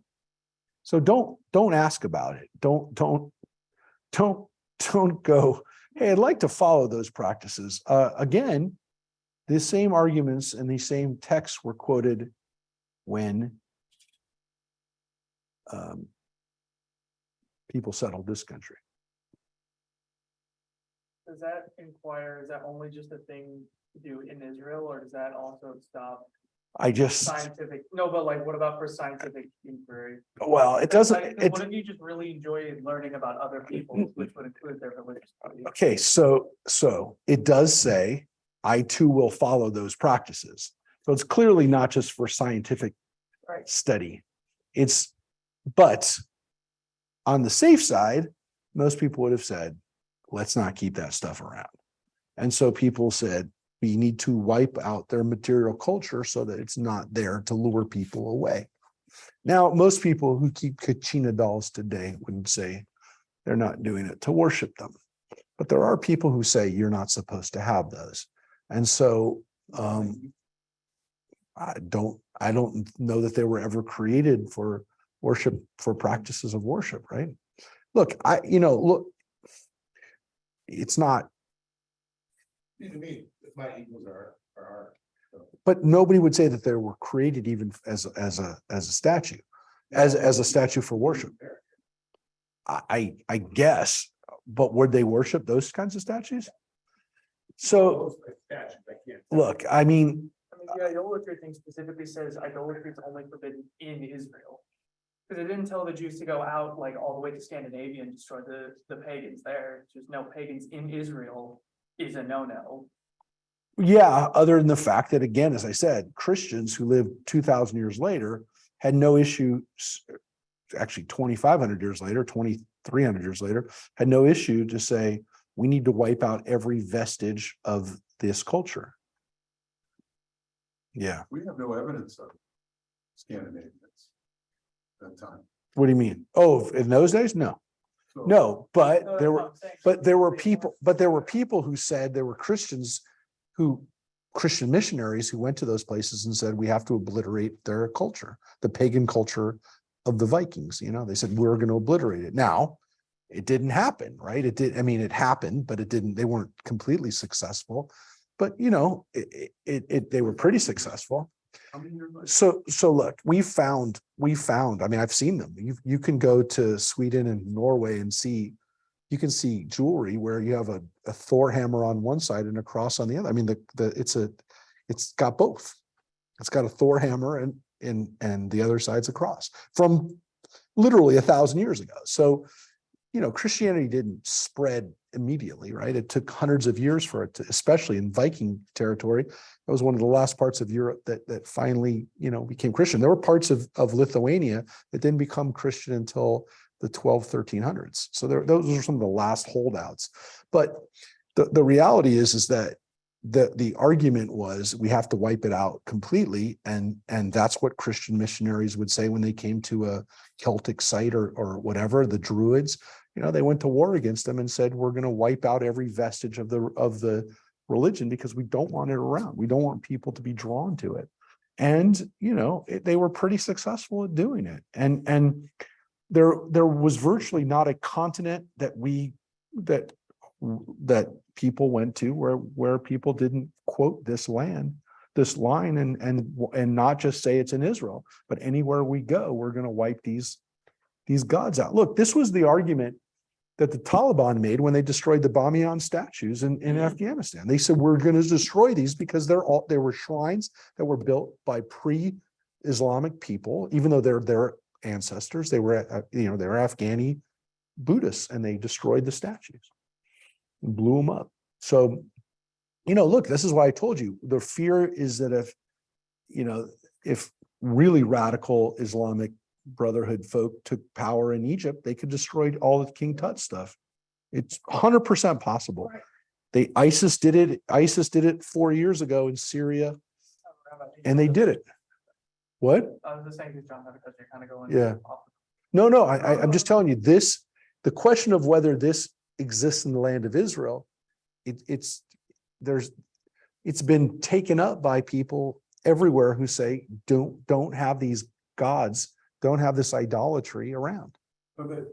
So don't ask about it. Don't go, hey, I'd like to follow those practices. Again, the same arguments and these same texts were quoted when people settled this country. Does that is that only just a thing to do in Israel, or does that also stop scientific? No, but like, what about for scientific inquiry? Well, it doesn't, Like, what if you just really enjoy learning about other people, which would include their religious beliefs? okay, so it does say, I too will follow those practices. So it's clearly not just for scientific Right. study. But on the safe side, most people would have said, let's not keep that stuff around. And so people said, we need to wipe out their material culture so that it's not there to lure people away. Now, most people who keep Kachina dolls today wouldn't say they're not doing it to worship them. But there are people who say you're not supposed to have those. And so I don't know that they were ever created for worship, for practices of worship, right? Look, it's not. To me, my equals are art. But nobody would say that they were created even as a statue, as a statue for worship. I guess, but would they worship those kinds of statues? So, look, I mean, the idolatry thing specifically says idolatry is only forbidden in Israel. Because it didn't tell the Jews to go out like all the way to Scandinavia and destroy the pagans there. Just no pagans in Israel is a no-no. yeah, other than the fact that, again, as I said, Christians who lived 2,000 years later had no issue, actually 2,500 years later, 2,300 years later, had no issue to say, we need to wipe out every vestige of this culture. Yeah. We have no evidence of Scandinavians at that time. What do you mean? Oh, in those days? No, So- no, but No, there that's were, what I'm saying. but there were They people, weren't- but there were people who said there were Christians who, Christian missionaries who went to those places and said, we have to obliterate their culture, the pagan culture of the Vikings. You know, they said, we're going to obliterate it. Now, it didn't happen, right? It did. I mean, it happened, but it didn't, they weren't completely successful. But, you know, they were pretty successful. How many years later? So look, we found, I mean, I've seen them. You can go to Sweden and Norway and see, you can see jewelry where you have a Thor hammer on one side and a cross on the other. I mean, it's got both. It's got a Thor hammer and the other side's a cross from literally 1,000 years ago. So, you know, Christianity didn't spread immediately, right? It took hundreds of years for it to, especially in Viking territory. That was one of the last parts of Europe that finally, you know, became Christian. There were parts of Lithuania that didn't become Christian until the 1300s. So those are some of the last holdouts. But the reality is that the argument was we have to wipe it out completely. And that's what Christian missionaries would say when they came to a Celtic site or whatever, the Druids. You know, they went to war against them and said, we're going to wipe out every vestige of the religion because we don't want it around. We don't want people to be drawn to it. And, you know, they were pretty successful at doing it. And there was virtually not a continent that people went to where people didn't quote this line and not just say it's in Israel, but anywhere we go, we're going to wipe these gods out. Look, this was the argument that the Taliban made when they destroyed the Bamiyan statues in Afghanistan. They said, we're going to destroy these because they were shrines that were built by pre-Islamic people, even though they're their ancestors. They were, they're Afghani Buddhists, and they destroyed the statues and blew them up. So, you know, look, this is why I told you, the fear is that if really radical Islamic Brotherhood folk took power in Egypt, they could destroy all the King Tut stuff. It's 100% possible. ISIS did it 4 years ago in Syria, and they did it. What? I was just saying, John, because you're kind of going. Yeah. off. No, I'm just telling you this, the question of whether this exists in the land of Israel, it's been taken up by people everywhere who say, don't have these gods, don't have this idolatry around. But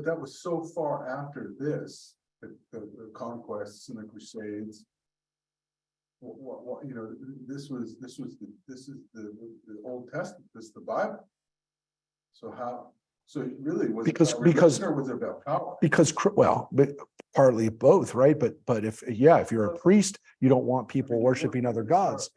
that was so far after this, the conquests and the Crusades. What you know, this is the Old Testament, this is the Bible. So it really was Because or was it about power? But partly both, right? But if you're a priest, you don't want people worshiping other gods.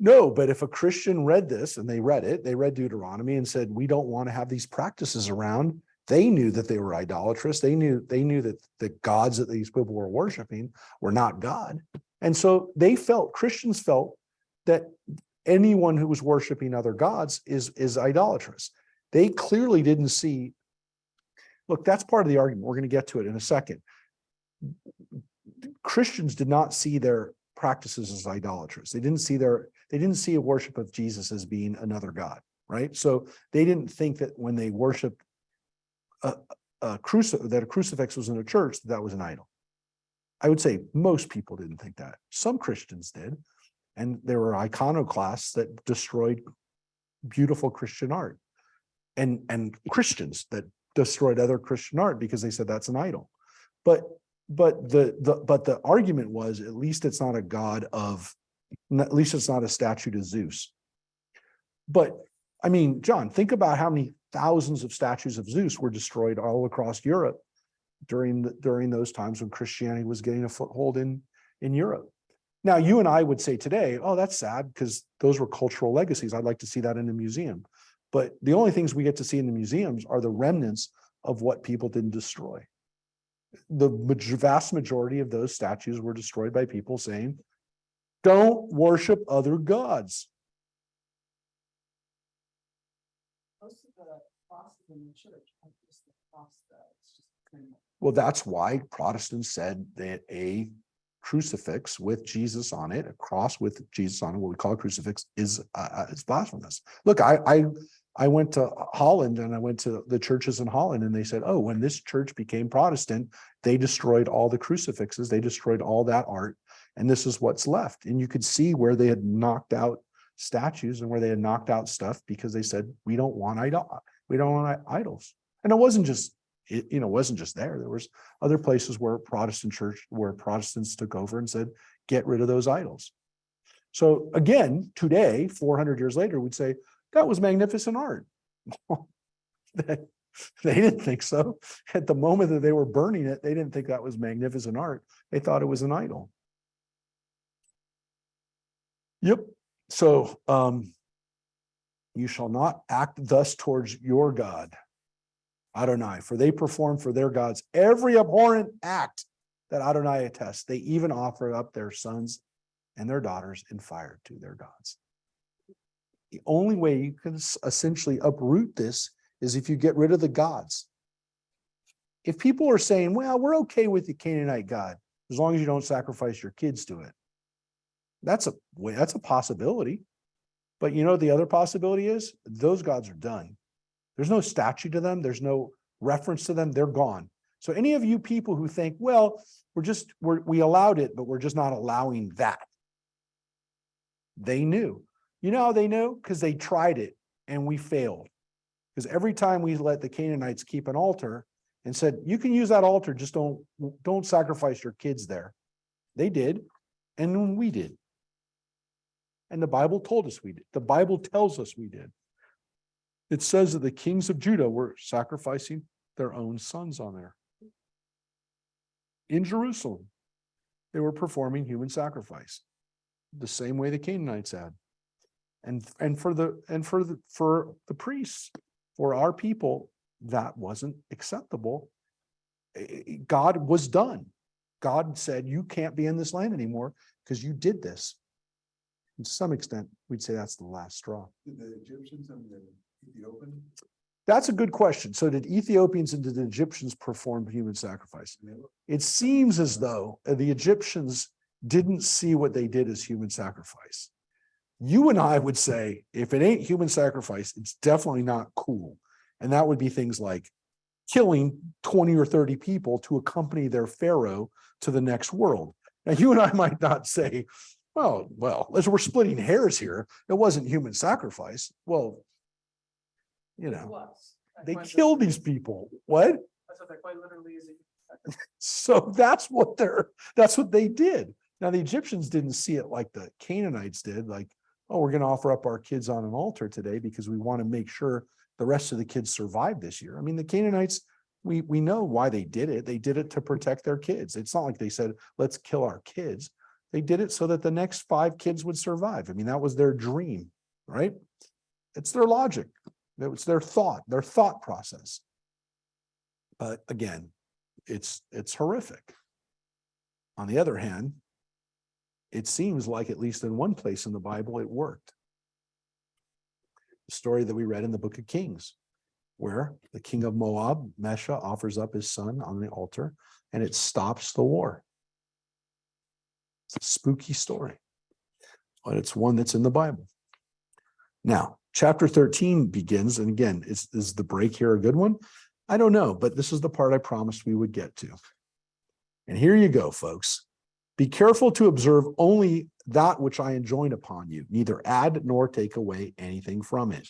No, but if a Christian read this and they read Deuteronomy and said, we don't want to have these practices around, they knew that they were idolatrous. They knew that the gods that these people were worshiping were not God. And so Christians felt that anyone who was worshiping other gods is idolatrous. They clearly didn't see, look, that's part of the argument. We're going to get to it in a second. Christians did not see their practices as idolatrous. They didn't see a worship of Jesus as being another God, right? So they didn't think that when they worshiped that a crucifix was in a church, that was an idol. I would say most people didn't think that. Some Christians did. And there were iconoclasts that destroyed beautiful Christian art, and Christians that destroyed other Christian art because they said that's an idol. But the argument was, at least it's not a statue to Zeus. But I mean, John, think about how many thousands of statues of Zeus were destroyed all across Europe during those times when Christianity was getting a foothold in Europe. Now, you and I would say today, oh, that's sad because those were cultural legacies. I'd like to see that in a museum. But the only things we get to see in the museums are the remnants of what people didn't destroy. The vast majority of those statues were destroyed by people saying, don't worship other gods. Most of the crosses in the church are just the cross that it's just. Well, that's why Protestants said that crucifix with Jesus on it, a cross with Jesus on it, what we call a crucifix, is blasphemous. Look, I went to Holland and I went to the churches in Holland and they said, oh, when this church became Protestant, they destroyed all the crucifixes, they destroyed all that art, and this is what's left. And you could see where they had knocked out statues and where they had knocked out stuff because they said, we don't want idols. And it wasn't just there. There was other places where Protestants took over and said, get rid of those idols. So again, today, 400 years later, we'd say, that was magnificent art. They didn't think so. At the moment that they were burning it, they didn't think that was magnificent art. They thought it was an idol. Yep. So you shall not act thus towards your God, Adonai, for they perform for their gods every abhorrent act that Adonai attests. They even offer up their sons and their daughters in fire to their gods. The only way you can essentially uproot this is if you get rid of the gods. If people are saying, well, we're okay with the Canaanite God, as long as you don't sacrifice your kids to it. That's a possibility. But you know what the other possibility is? Those gods are done. There's no statue to them. There's no reference to them. They're gone. So any of you people who think, well, we allowed it, but we're just not allowing that. They knew. You know how they knew? Because they tried it and we failed. Because every time we let the Canaanites keep an altar and said, you can use that altar, just don't sacrifice your kids there. They did. And we did. And the Bible told us we did. The Bible tells us we did. It says that the kings of Judah were sacrificing their own sons on there. In Jerusalem, they were performing human sacrifice the same way the Canaanites had. And for the priests, for our people, that wasn't acceptable. God was done. God said, you can't be in this land anymore because you did this. And to some extent, we'd say that's the last straw. Did the Egyptians and the Ethiopians? That's a good question. So did Ethiopians and did the Egyptians perform human sacrifice? It seems as though the Egyptians didn't see what they did as human sacrifice. You and I would say, if it ain't human sacrifice, it's definitely not cool. And that would be things like killing 20 or 30 people to accompany their pharaoh to the next world. Now, you and I might not say, well, as we're splitting hairs here, it wasn't human sacrifice. Well, you know, they killed these people. What? I said that quite literally is a So that's what they did. Now, the Egyptians didn't see it like the Canaanites did, like, oh, we're going to offer up our kids on an altar today because we want to make sure the rest of the kids survive this year. I mean, the Canaanites, we know why they did it. They did it to protect their kids. It's not like they said, let's kill our kids. They did it so that the next 5 kids would survive. I mean, that was their dream, right? It's their logic. It was their thought process. But again, it's horrific. On the other hand, it seems like at least in one place in the Bible, it worked. The story that we read in the book of Kings, where the king of Moab, Mesha, offers up his son on the altar, and it stops the war. It's a spooky story, but it's one that's in the Bible. Now, chapter 13 begins, and again, is the break here a good one? I don't know, but this is the part I promised we would get to. And here you go, folks. Be careful to observe only that which I enjoin upon you, neither add nor take away anything from it.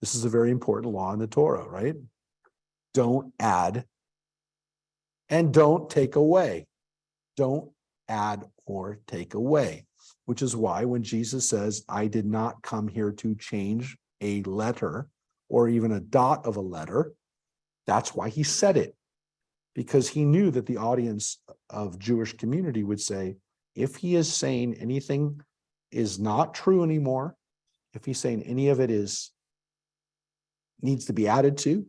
This is a very important law in the Torah, right? Don't add and don't take away. Don't add or take away, which is why when Jesus says, I did not come here to change a letter or even a dot of a letter, that's why he said it. Because he knew that the audience of Jewish community would say, if he is saying anything is not true anymore, if he's saying any of it needs to be added to,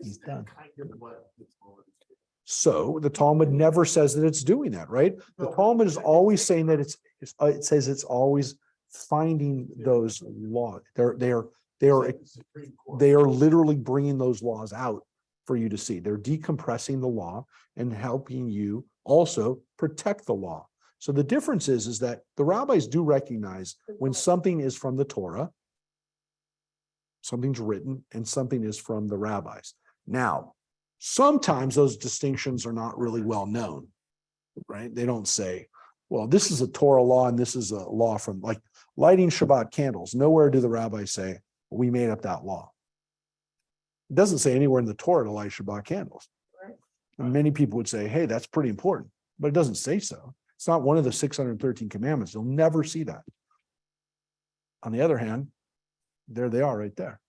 he's done. So the Talmud never says that it's doing that, right? The Talmud is always saying that it says it's always finding those laws. They are literally bringing those laws out for you to see. They're decompressing the law and helping you also protect the law. So the difference is that the rabbis do recognize when something is from the Torah, something's written, and something is from the rabbis. Now, sometimes those distinctions are not really well known, right? They don't say, well, this is a Torah law and this is a law from, like, lighting Shabbat candles. Nowhere do the rabbis say, we made up that law. It doesn't say anywhere in the Torah to light Shabbat candles. Right. And many people would say, hey, that's pretty important, but it doesn't say so. It's not one of the 613 commandments. You'll never see that. On the other hand, there they are right there.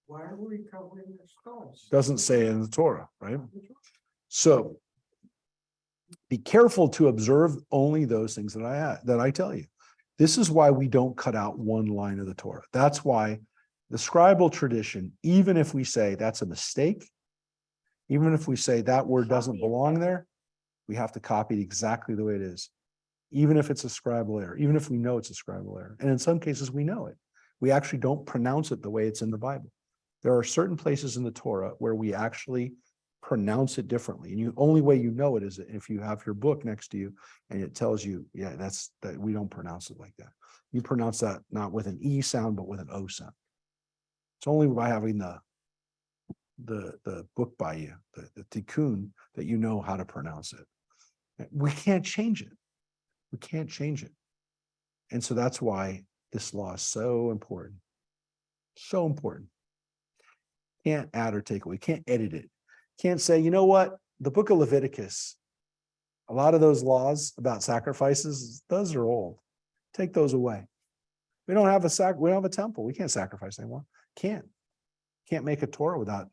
Why are we covering their skulls? Doesn't say in the Torah, right? So be careful to observe only those things that I tell you. This is why we don't cut out one line of the Torah. That's why the scribal tradition, even if we say that's a mistake, even if we say that word doesn't belong there, we have to copy it exactly the way it is. Even if it's a scribal error, even if we know it's a scribal error. And in some cases, we know it. We actually don't pronounce it the way it's in the Bible. There are certain places in the Torah where we actually pronounce it differently. And the only way you know it is if you have your book next to you and it tells you, yeah, that we don't pronounce it like that. You pronounce that not with an E sound, but with an O sound. It's only by having the book by you, the tikkun, that you know how to pronounce it. We can't change it. We can't change it. And so that's why this law is so important. So important. Can't add or take away. Can't edit it. Can't say, you know what? The book of Leviticus, a lot of those laws about sacrifices, those are old. Take those away. We don't have a temple. We can't sacrifice anymore. Can't make a Torah without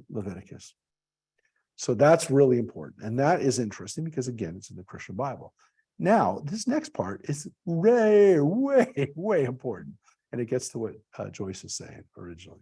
Leviticus. So that's really important. And that is interesting because, again, it's in the Christian Bible. Now, this next part is way, way, way important. And it gets to what Joyce is saying originally.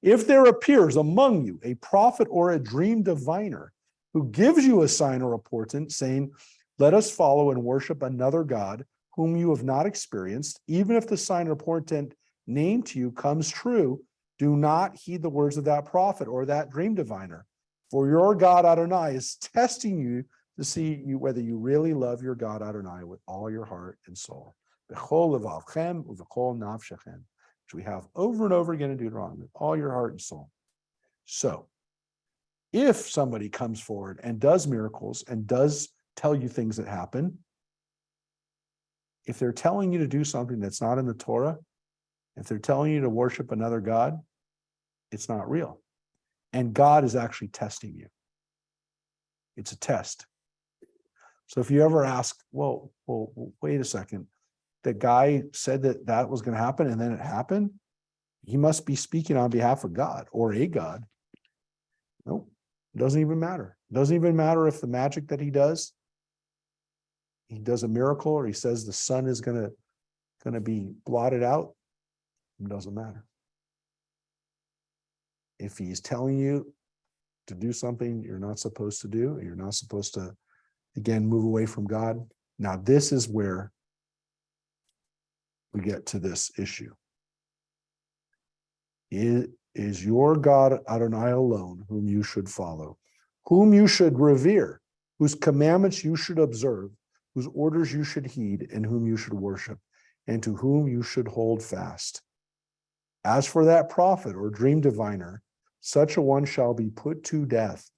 If there appears among you a prophet or a dream diviner who gives you a sign or a portent, saying, let us follow and worship another God whom you have not experienced, even if the sign or portent named to you comes true, do not heed the words of that prophet or that dream diviner. For your God Adonai is testing you to see whether you really love your God Adonai with all your heart and soul. B'chol levavchem u'v'chol nafshechem, which we have over and over again in Deuteronomy, with all your heart and soul. So, if somebody comes forward and does miracles and does tell you things that happen, if they're telling you to do something that's not in the Torah, if they're telling you to worship another God, it's not real. And God is actually testing you. It's a test. So if you ever ask, well, wait a second, the guy said that was going to happen and then it happened, he must be speaking on behalf of God or a God. Nope, it doesn't even matter. It doesn't even matter if the magic that he does a miracle, or he says the sun is going to be blotted out. It doesn't matter. If he's telling you to do something you're not supposed to do, you're not supposed to, again, move away from God. Now, this is where we get to this issue. It is your God Adonai alone whom you should follow, whom you should revere, whose commandments you should observe, whose orders you should heed, and whom you should worship, and to whom you should hold fast. As for that prophet or dream diviner, such a one shall be put to death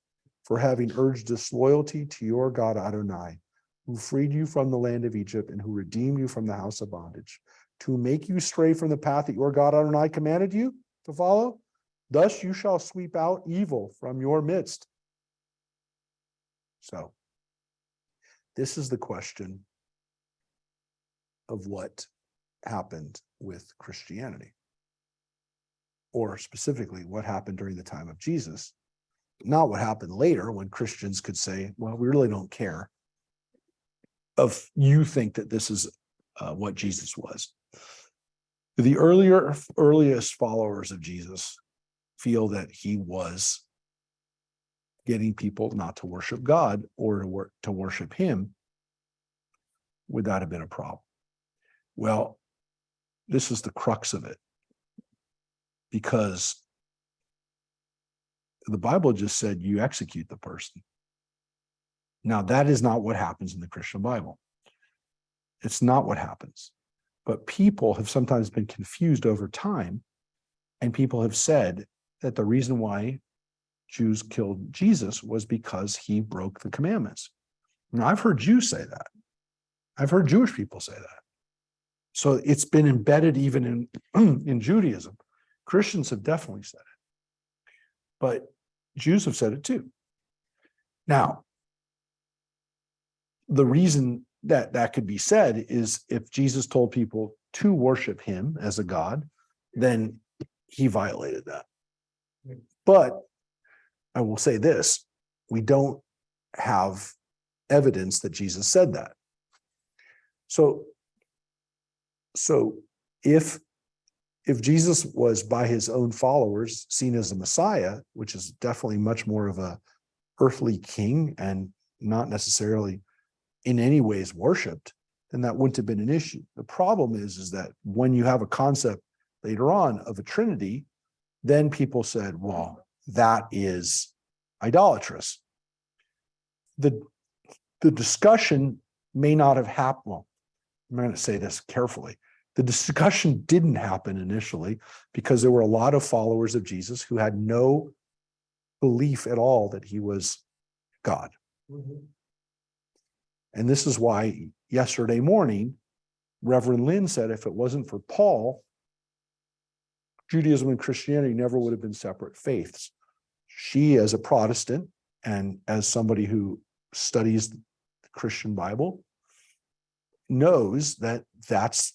for having urged disloyalty to your God Adonai, who freed you from the land of Egypt and who redeemed you from the house of bondage, to make you stray from the path that your God Adonai commanded you to follow. Thus you shall sweep out evil from your midst. So, this is the question of what happened with Christianity, or specifically what happened during the time of Jesus, not what happened later when Christians could say, well, we really don't care if you think that this is what Jesus was. The earliest followers of Jesus feel that he was getting people not to worship God or to worship him. Would that have been a problem? Well, this is the crux of it, because the Bible just said you execute the person. Now, that is not what happens in the Christian Bible. It's not what happens. But people have sometimes been confused over time, and people have said that the reason why Jews killed Jesus was because he broke the commandments. Now, I've heard Jews say that. I've heard Jewish people say that. So it's been embedded even in Judaism. Christians have definitely said it, but Jews have said it too. Now, the reason that that could be said is if Jesus told people to worship him as a God, then he violated that. But I will say this, we don't have evidence that Jesus said that. So if Jesus was by his own followers seen as a Messiah, which is definitely much more of a earthly king and not necessarily in any ways worshipped, then that wouldn't have been an issue. The problem is that when you have a concept later on of a Trinity, then people said, well, that is idolatrous. The discussion may not have happened. Well, I'm going to say this carefully. The discussion didn't happen initially because there were a lot of followers of Jesus who had no belief at all that he was God. And this is why yesterday morning, Reverend Lynn said if it wasn't for Paul, Judaism and Christianity never would have been separate faiths. She, as a Protestant and as somebody who studies the Christian Bible, knows that that's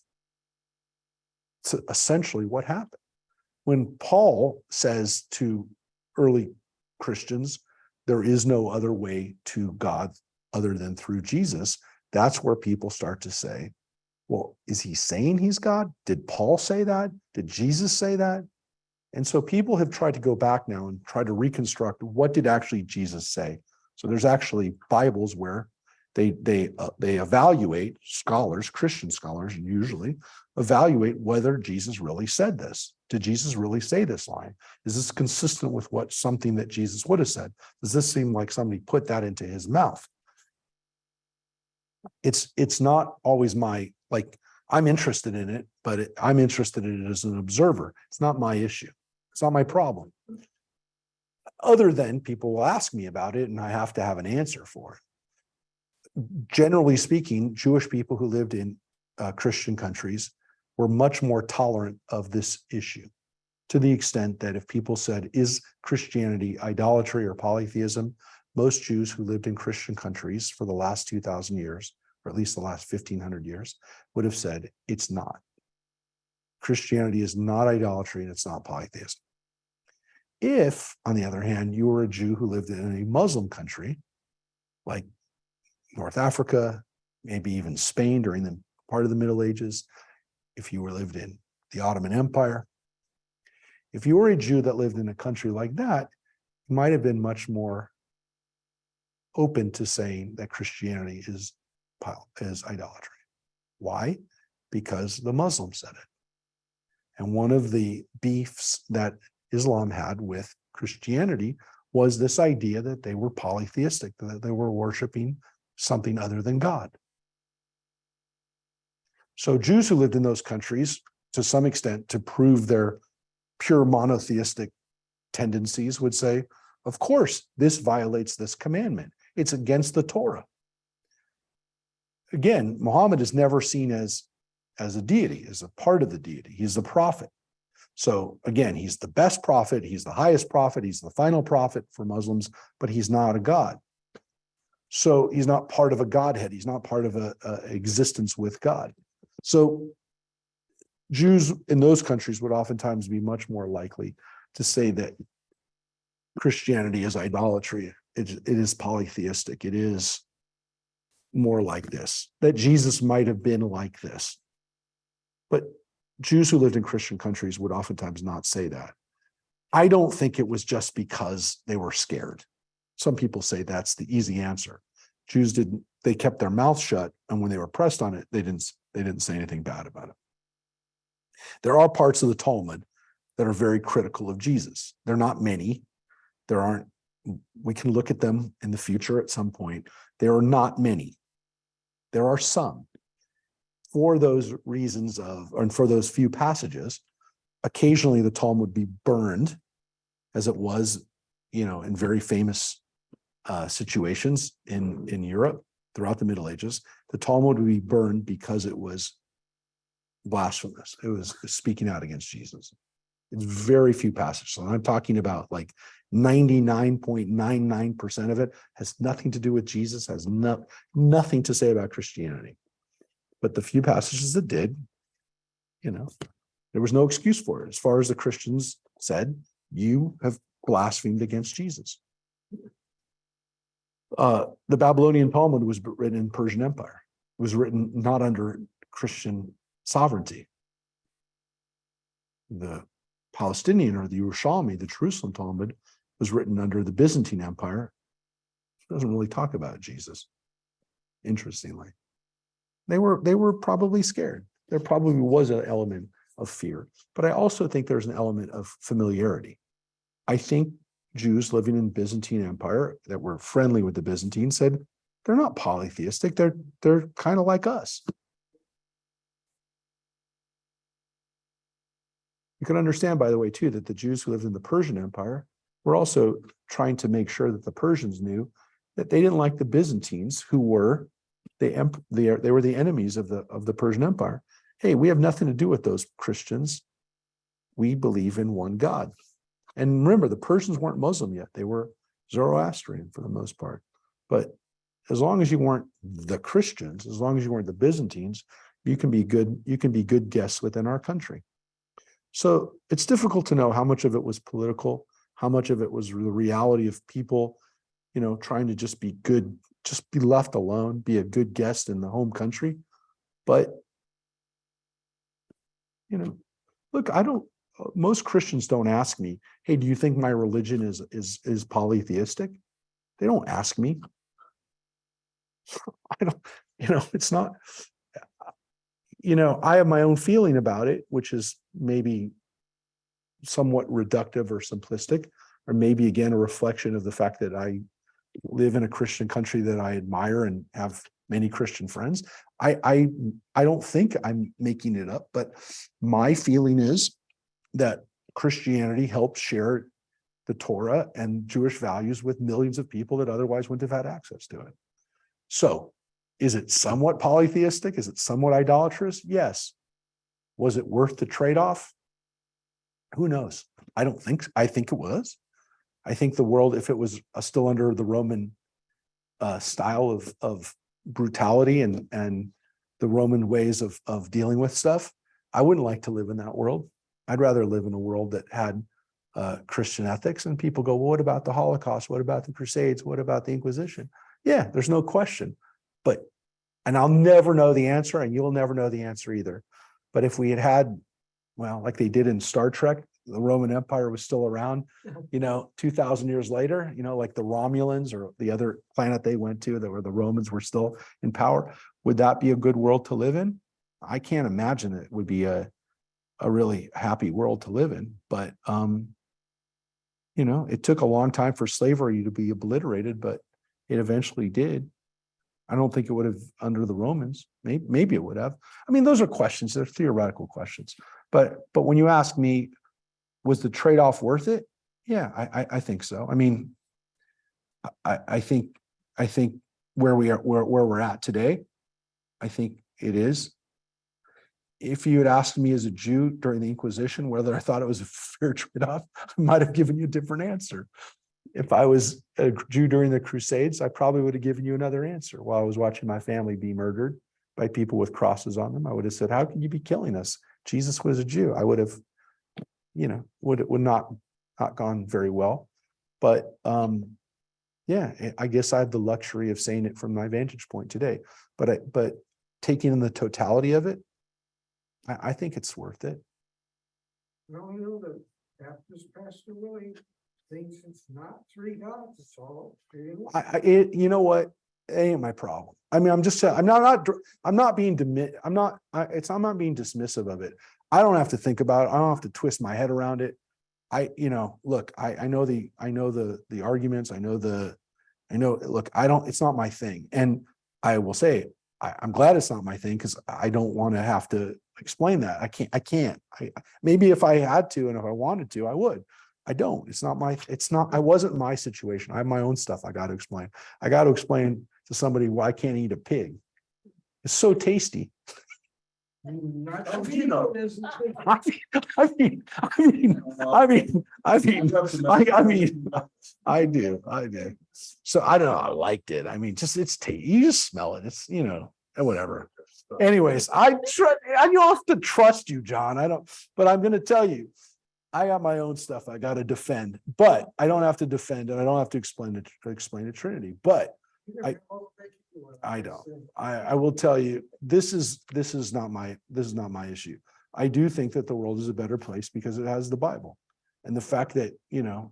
essentially what happened. When Paul says to early Christians, there is no other way to God other than through Jesus, that's where people start to say, well, is he saying he's God? Did Paul say that? Did Jesus say that? And so people have tried to go back now and try to reconstruct what did actually Jesus say. So there's actually Bibles where they evaluate, scholars, Christian scholars usually evaluate whether Jesus really said this. Did Jesus really say this line? Is this consistent with what something that Jesus would have said? Does this seem like somebody put that into his mouth? It's not always I'm interested in it, but I'm interested in it as an observer. It's not my issue. It's not my problem. Other than people will ask me about it and I have to have an answer for it. Generally speaking, Jewish people who lived in Christian countries were much more tolerant of this issue, to the extent that if people said, is Christianity idolatry or polytheism? Most Jews who lived in Christian countries for the last 2,000 years, or at least the last 1,500 years, would have said, it's not. Christianity is not idolatry and it's not polytheism. If, on the other hand, you were a Jew who lived in a Muslim country, like North Africa, maybe even Spain during the part of the Middle Ages, if you lived in the Ottoman Empire, if you were a Jew that lived in a country like that, you might have been much more open to saying that Christianity is idolatry. Why? Because the Muslims said it. And one of the beefs that Islam had with Christianity was this idea that they were polytheistic, that they were worshiping something other than God. So Jews who lived in those countries, to some extent, to prove their pure monotheistic tendencies, would say, of course, this violates this commandment. It's against the Torah. Again, Muhammad is never seen as a deity, as a part of the deity. He's the prophet. So again, he's the best prophet, he's the highest prophet, he's the final prophet for Muslims, but he's not a god. So he's not part of a godhead, he's not part of a existence with God. So Jews in those countries would oftentimes be much more likely to say that Christianity is idolatry, it is polytheistic, it is more like this, that Jesus might have been like this. But Jews who lived in Christian countries would oftentimes not say that. I don't think it was just because they were scared. Some people say that's the easy answer. Jews they kept their mouths shut, and when they were pressed on it, they didn't say anything bad about it. There are parts of the Talmud that are very critical of Jesus. They're not many. There aren't we can look at them in the future at some point. There are not many. There are some. For those reasons and for those few passages, occasionally the Talmud would be burned, as it was, in very famous situations in Europe throughout the Middle Ages. The Talmud would be burned because it was blasphemous. It was speaking out against Jesus. It's very few passages. So I'm talking about like 99.99% of it has nothing to do with Jesus, has nothing to say about Christianity. But the few passages that did, there was no excuse for it. As far as the Christians said, you have blasphemed against Jesus. The Babylonian Talmud was written in Persian Empire. It was written not under Christian sovereignty. The Palestinian or the Yerushalmi, the Jerusalem Talmud, was written under the Byzantine Empire. It doesn't really talk about Jesus. Interestingly, they were probably scared. There probably was an element of fear, but I also think there's an element of familiarity. I think Jews living in Byzantine Empire that were friendly with the Byzantines said they're not polytheistic. They're kind of like us. You can understand, by the way, too, that the Jews who lived in the Persian Empire were also trying to make sure that the Persians knew that they didn't like the Byzantines, who were they were the enemies of the Persian Empire. Hey, we have nothing to do with those Christians. We believe in one God. And remember, the Persians weren't Muslim yet. They were Zoroastrian for the most part. But as long as you weren't the Christians, as long as you weren't the Byzantines, you can be good guests within our country. So it's difficult to know how much of it was political, how much of it was the reality of people, trying to just be good, just be left alone, be a good guest in the home country. But, look, most Christians don't ask me, hey, do you think my religion is polytheistic? They don't ask me. I don't, it's not, I have my own feeling about it, which is maybe somewhat reductive or simplistic, or maybe again, a reflection of the fact that I live in a Christian country that I admire and have many Christian friends. I don't think I'm making it up, but my feeling is that Christianity helps share the Torah and Jewish values with millions of people that otherwise wouldn't have had access to it. So, is it somewhat polytheistic? Is it somewhat idolatrous? Yes. Was it worth the trade-off? Who knows? I think it was. I think the world, if it was still under the Roman style of brutality and the Roman ways of dealing with stuff, I wouldn't like to live in that world. I'd rather live in a world that had Christian ethics. And people go, well, what about the Holocaust? What about the Crusades? What about the Inquisition? Yeah, there's no question. And I'll never know the answer, and you'll never know the answer either. But if we had, well, like they did in Star Trek, the Roman Empire was still around, 2,000 years later, like the Romulans or the other planet they went to, where the Romans were still in power. Would that be a good world to live in? I can't imagine it would be a really happy world to live in. But, it took a long time for slavery to be obliterated, but it eventually did. I don't think it would have under the Romans. Maybe it would have. I mean, those are questions. They're theoretical questions. But when you ask me, was the trade-off worth it? Yeah, I think so. I mean, I think where we're at today, I think it is. If you had asked me as a Jew during the Inquisition whether I thought it was a fair trade-off, I might have given you a different answer. If I was a Jew during the Crusades, I probably would have given you another answer. While I was watching my family be murdered by people with crosses on them, I would have said, how can you be killing us? Jesus was a Jew. I would have, would not gone very well. But I guess I have the luxury of saying it from my vantage point today. But taking in the totality of it, I think it's worth it. Well, the Baptist Pastor Willie thinks it's not three gods, it's all three of them. You know what? It ain't my problem. I mean, I'm just saying, I'm not being dismissive of it. I don't have to think about it. I don't have to twist my head around it. look, I know the arguments, look, it's not my thing. And I will say, I'm glad it's not my thing because I don't want to have to explain that. I can't. Maybe if I had to and if I wanted to, I would. I don't. I wasn't my situation. I have my own stuff I got to explain. I got to explain to somebody why I can't eat a pig. It's so tasty. Not Oh, sure you know. it isn't. I do. So I don't know. I liked it. I mean, you just smell it. It's, and whatever. Anyways, I don't have to trust you, John. But I'm going to tell you, I got my own stuff I got to defend, but I don't have to defend and I don't have to explain the Trinity, but I don't. I will tell you, this is not my issue. I do think that the world is a better place because it has the Bible. And the fact that,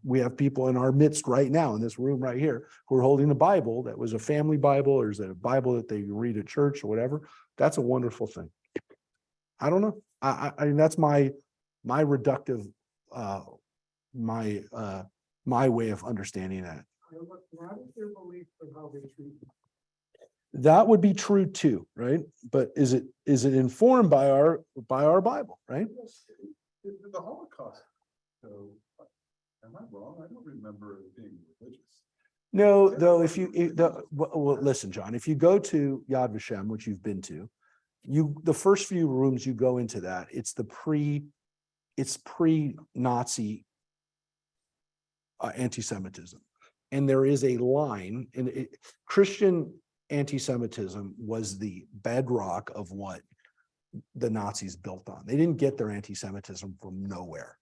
we have people in our midst right now in this room right here who are holding a Bible that was a family Bible, or is that a Bible that they read at church or whatever, that's a wonderful thing. I don't know. I mean, that's my reductive, my way of understanding that. Not if their belief of how they treat them. That would be true too, right? But is it informed by our Bible, right? The Holocaust. So, am I wrong? I don't remember it being religious. No, though, listen, John, if you go to Yad Vashem, which you've been to, the first few rooms you go into that, it's pre-Nazi anti-Semitism. And there is a line, and Christian anti-Semitism was the bedrock of what the Nazis built on. They didn't get their anti-Semitism from nowhere,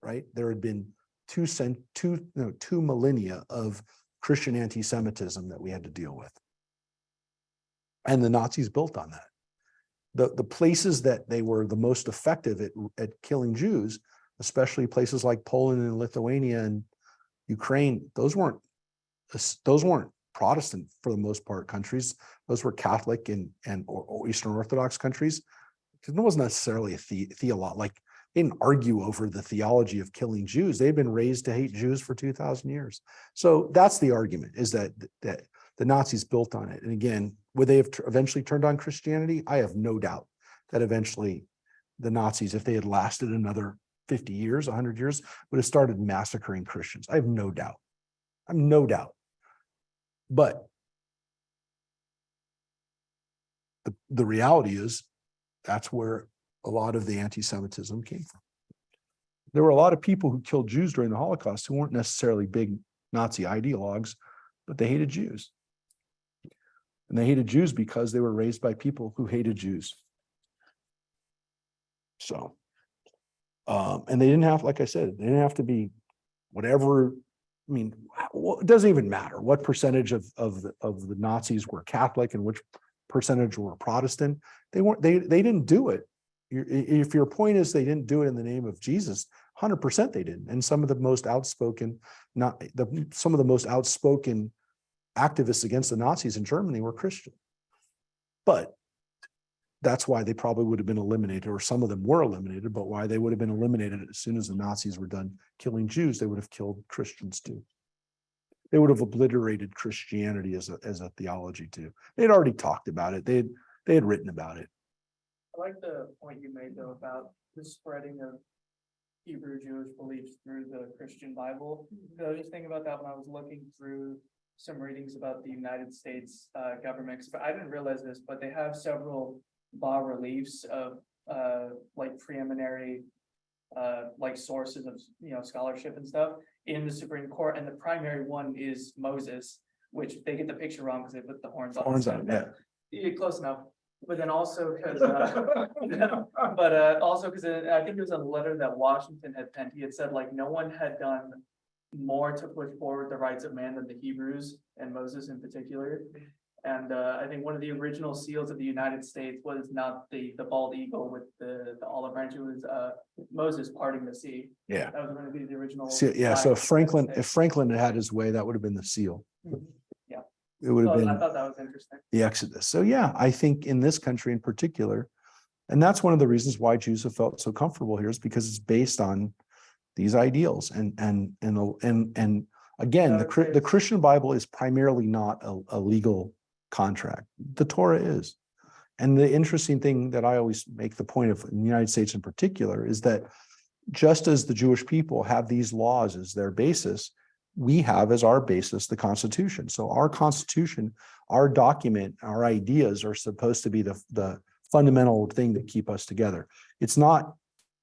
right? There had been two millennia of Christian anti-Semitism that we had to deal with. And the Nazis built on that. The places that they were the most effective at killing Jews, especially places like Poland and Lithuania and Ukraine, those weren't Protestant for the most part countries. Those were Catholic and Eastern Orthodox countries. It wasn't necessarily a theology, like they didn't argue over the theology of killing Jews. They've been raised to hate Jews for 2,000 years. So that's the argument, is that the Nazis built on it. And again, would they have eventually turned on Christianity? I have no doubt that eventually the Nazis, if they had lasted another 50 years, 100 years, would have started massacring Christians. I have no doubt. I have no doubt. But the reality is that's where a lot of the anti-Semitism came from. There were a lot of people who killed Jews during the Holocaust who weren't necessarily big Nazi ideologues, but they hated Jews. And they hated Jews because they were raised by people who hated Jews. So, and they didn't have, like I said, they didn't have to be whatever. I mean, it doesn't even matter what percentage of the Nazis were Catholic and which percentage were Protestant. They didn't do it. If your point is they didn't do it in the name of Jesus, 100% they didn't. And some of the most outspoken, activists against the Nazis in Germany were Christian. But that's why they probably would have been eliminated, or some of them were eliminated, but why they would have been eliminated as soon as the Nazis were done killing Jews, they would have killed Christians too. They would have obliterated Christianity as a theology too. They'd already talked about it. They had written about it. I like the point you made though about the spreading of Hebrew Jewish beliefs through the Christian Bible. I was just thinking about that when I was looking through some readings about the United States government. But I didn't realize this, but they have several bas-reliefs of like preeminent like sources of scholarship and stuff in the Supreme Court, and the primary one is Moses, which they get the picture wrong because they put the horns on. Yeah, close enough. But then also because, also because I think it was a letter that Washington had penned. He had said like no one had done more to push forward the rights of man than the Hebrews, and Moses in particular. And I think one of the original seals of the United States was not the bald eagle with the olive branch. It was Moses parting the sea. Yeah, that was going to be the original. Yeah, so if Franklin had had his way, that would have been the seal. Yeah, it would have been. I thought that was interesting. The Exodus. So yeah, I think in this country in particular, and that's one of the reasons why Jews have felt so comfortable here, is because it's based on these ideals. And again, the Christian Bible is primarily not a legal contract. The Torah is. And the interesting thing that I always make the point of in the United States in particular is that just as the Jewish people have these laws as their basis, we have as our basis the Constitution. So our Constitution, our document, our ideas are supposed to be the fundamental thing that keep us together. It's not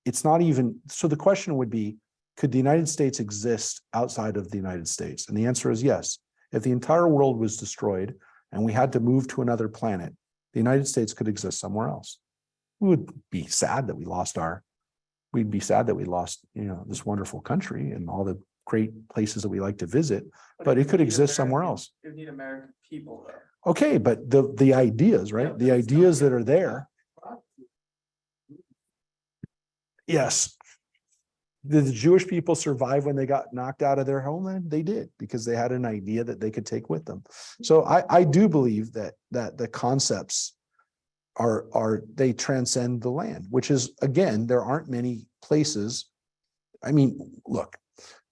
even, so the question would be, could the United States exist outside of the United States? And the answer is yes. If the entire world was destroyed and we had to move to another planet, the United States could exist somewhere else. We would be sad that we lost this wonderful country and all the great places that we like to visit, but it could exist somewhere else. You need American people though. Okay, but the ideas, right? Yeah, The it's not ideas that good. are there. Yes. Did the Jewish people survive when they got knocked out of their homeland? They did, because they had an idea that they could take with them. So I do believe that the concepts they transcend the land, which is, again, there aren't many places. I mean, look,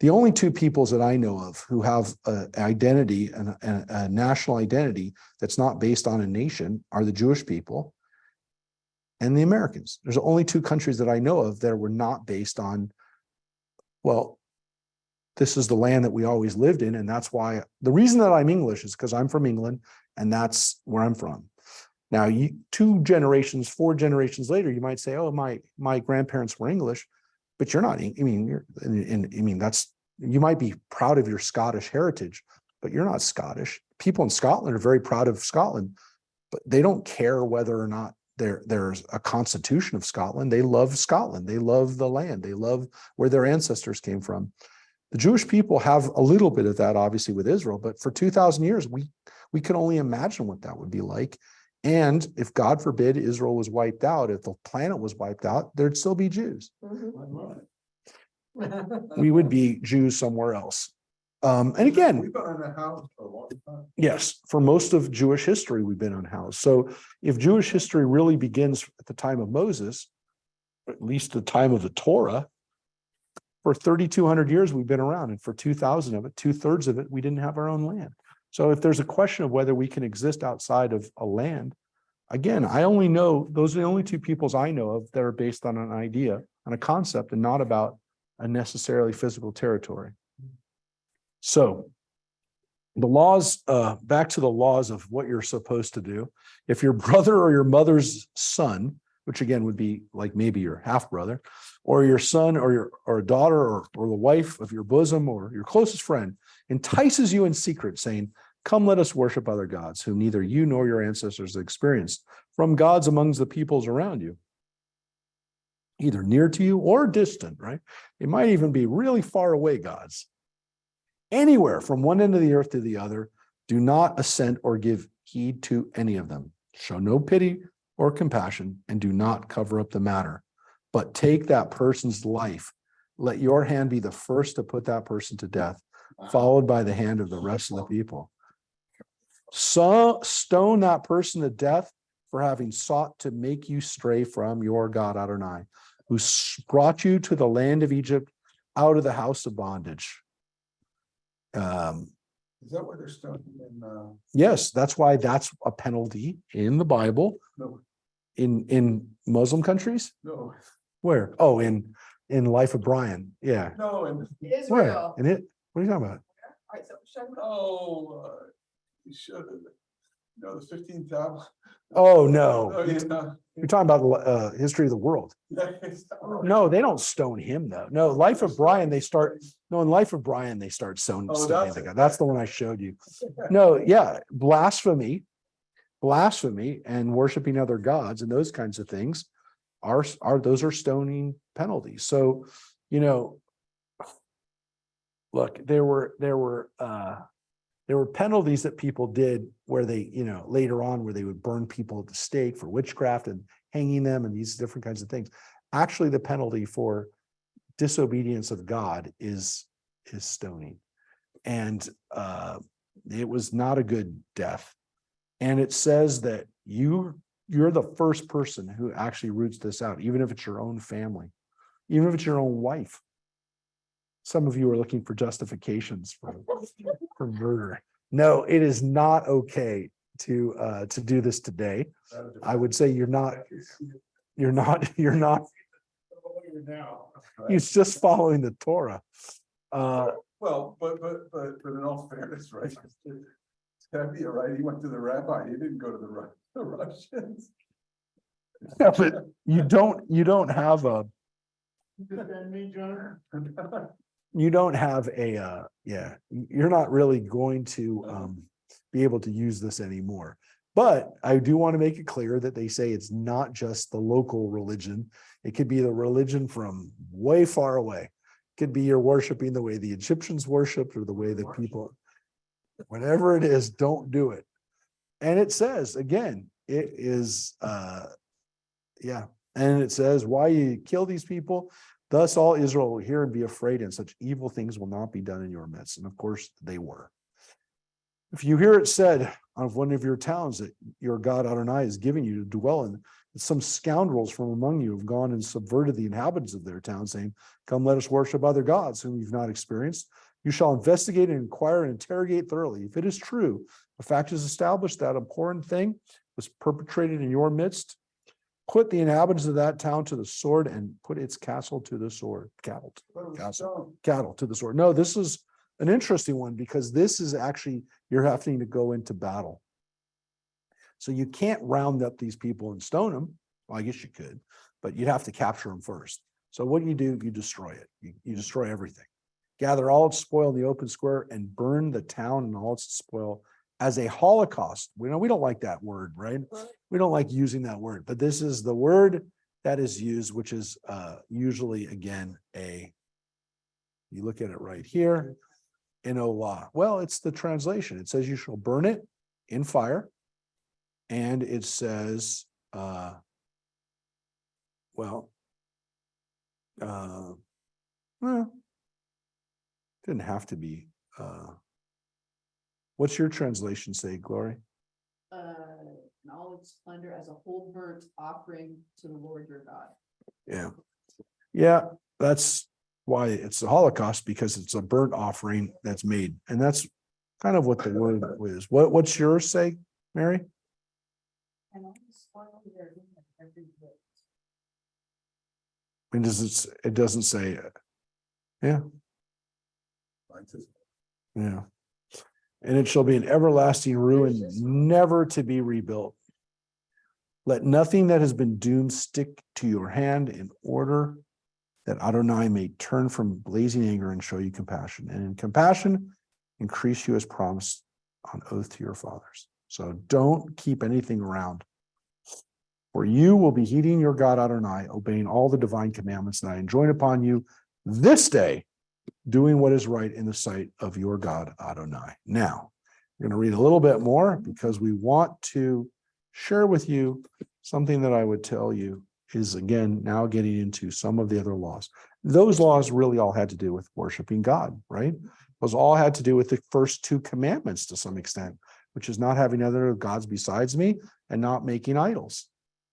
the only two peoples that I know of who have an identity and a national identity that's not based on a nation are the Jewish people and the Americans. There's only two countries that I know of that were not based on, well, this is the land that we always lived in. And that's why the reason that I'm English is because I'm from England and that's where I'm from. Now, 4 generations later, you might say, oh, my grandparents were English, but you're not. You might be proud of your Scottish heritage, but you're not Scottish. People in Scotland are very proud of Scotland, but they don't care whether or not there's a constitution of Scotland. They love Scotland. They love the land. They love where their ancestors came from. The Jewish people have a little bit of that, obviously, with Israel, but for 2,000 years, we can only imagine what that would be like. And if, God forbid, Israel was wiped out, if the planet was wiped out, there'd still be Jews. Mhm. We would be Jews somewhere else. And again, We've been in a house for a long time. yes, for most of Jewish history, we've been unhoused. So if Jewish history really begins at the time of Moses, or at least the time of the Torah, for 3,200 years we've been around, and for 2,000 of it, 2/3 of it, we didn't have our own land. So if there's a question of whether we can exist outside of a land, again, I only know, those are the only two peoples I know of that are based on an idea, on a concept, and not about a necessarily physical territory. So the laws, back to the laws of what you're supposed to do. If your brother or your mother's son, which again would be like maybe your half brother, or your son or a daughter or the wife of your bosom or your closest friend entices you in secret, saying, come, let us worship other gods whom neither you nor your ancestors experienced, from gods amongst the peoples around you, either near to you or distant, right? It might even be really far away gods. Anywhere from one end of the earth to the other, do not assent or give heed to any of them. Show no pity or compassion, and do not cover up the matter, but take that person's life. Let your hand be the first to put that person to death, followed by the hand of the rest of the people. So stone that person to death for having sought to make you stray from your God Adonai, who brought you to the land of Egypt out of the house of bondage. Is that what they're studying in? Yes, that's why that's a penalty in the Bible. No, In Muslim countries? no, Where? Oh, in Life of Brian. Yeah. no, and Where? Israel. In it? What are you talking about? Alright, so show me. you should have. No, the 15,000. Oh, no. Oh, yeah. You're talking about the history of the world. No, they don't stone him though. No, Life of Brian, they start. No, in Life of Brian, they start stoning that's the it. guy. That's the one I showed you. No, yeah, blasphemy and worshiping other gods and those kinds of things are those are stoning penalties. So, look, there were penalties that people did where they, later on where they would burn people at the stake for witchcraft and hanging them and these different kinds of things. Actually, the penalty for disobedience of God is stoning. And it was not a good death. And it says that you're the first person who actually roots this out, even if it's your own family, even if it's your own wife. Some of you are looking for justifications for murder. No, it is not okay to do this today. I would say you're not, he's just following the Torah. Well, but in all fairness, right? It's heavy, right? He went to the rabbi, he didn't go to the Russians. Yeah, but you don't have a, you don't have a, yeah, you're not really going to be able to use this anymore. But I do want to make it clear that they say it's not just the local religion. It could be the religion from way far away. It could be you're worshiping the way the Egyptians worshiped or the way the people, whatever it is, don't do it. And it says, again, it is, yeah. And it says, why you kill these people? Thus all Israel will hear and be afraid, and such evil things will not be done in your midst. And of course they were. If you hear it said of one of your towns that your God Adonai is giving you to dwell in, that some scoundrels from among you have gone and subverted the inhabitants of their town, saying, come, let us worship other gods whom you've not experienced. You shall investigate and inquire and interrogate thoroughly. If it is true, the fact is established that abhorrent thing was perpetrated in your midst, put the inhabitants of that town to the sword and put its castle to the sword. Cattle to the sword. No, this is an interesting one because this is actually, you're having to go into battle. So you can't round up these people and stone them. Well, I guess you could, but you'd have to capture them first. So what do? You destroy it. You destroy everything. Gather all its spoil in the open square and burn the town and all its spoil as a holocaust. We don't like that word, right? We don't like using that word, but this is the word that is used, which is usually, again, you look at it right here, in Olah. Well, it's the translation. It says you shall burn it in fire. And it says, didn't have to be, what's your translation say, Glory? In all its splendor as a whole burnt offering to the Lord your God. Yeah. Yeah, that's why it's the Holocaust, because it's a burnt offering that's made. And that's kind of what the word is. What's yours say, Mary? And all the spoil therein of every whit. And it doesn't say, yeah. Yeah. And it shall be an everlasting ruin, never to be rebuilt. Let nothing that has been doomed stick to your hand, in order that Adonai may turn from blazing anger and show you compassion. And in compassion, increase you as promised on oath to your fathers. So don't keep anything around. For you will be heeding your God Adonai, obeying all the divine commandments that I enjoin upon you this day, doing what is right in the sight of your God Adonai. Now, we're going to read a little bit more because we want to share with you something that I would tell you is, again, now getting into some of the other laws. Those laws really all had to do with worshiping God, right? Those all had to do with the first two commandments to some extent, which is not having other gods besides me and not making idols.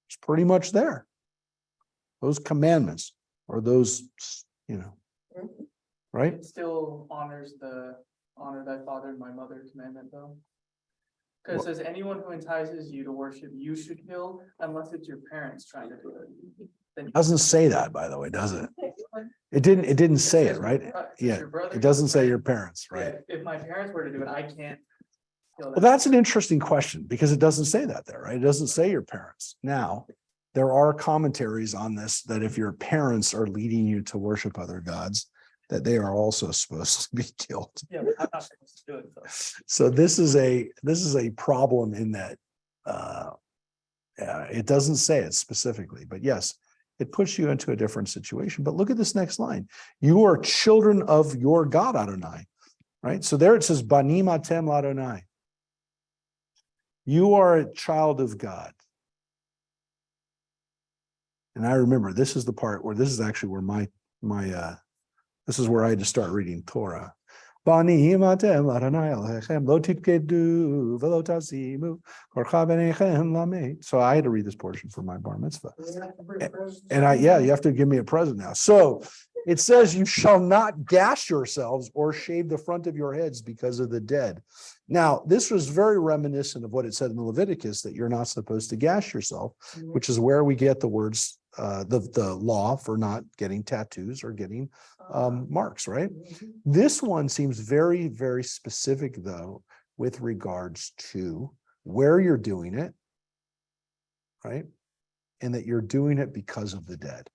It's pretty much there. Those commandments or those, right? It still honors the honor thy father and my mother commandment though. Because it says anyone who entices you to worship, you should kill, unless it's your parents trying to do it. Then Doesn't say that, by the way, does it? It didn't say it, right? Yeah, it doesn't say your parents, right? If my parents were to do it, I can't kill them. Well, that's an interesting question because it doesn't say that there, right? It doesn't say your parents. Now, there are commentaries on this that if your parents are leading you to worship other gods, that they are also supposed to be killed. Yeah, but I'm not supposed to do it. So this is a problem in that it doesn't say it specifically, but yes, it puts you into a different situation. But look at this next line. You are children of your God Adonai, right? So there it says, Banim atem l'Adonai. You are a child of God. And I remember this is the part where this is actually where this is where I had to start reading Torah. Banim atem l'Adonai Elohechem lo titkedu velo tasimu korcha b'nechem lamed. So I had to read this portion for my bar mitzvah. And you have to give me a present now. So It says you shall not gash yourselves or shave the front of your heads because of the dead. Now, this was very reminiscent of what it said in Leviticus, that you're not supposed to gash yourself, which is where we get the words, the law for not getting tattoos or getting marks, right? This one seems very, very specific, though, with regards to where you're doing it, right? And that you're doing it because of the dead.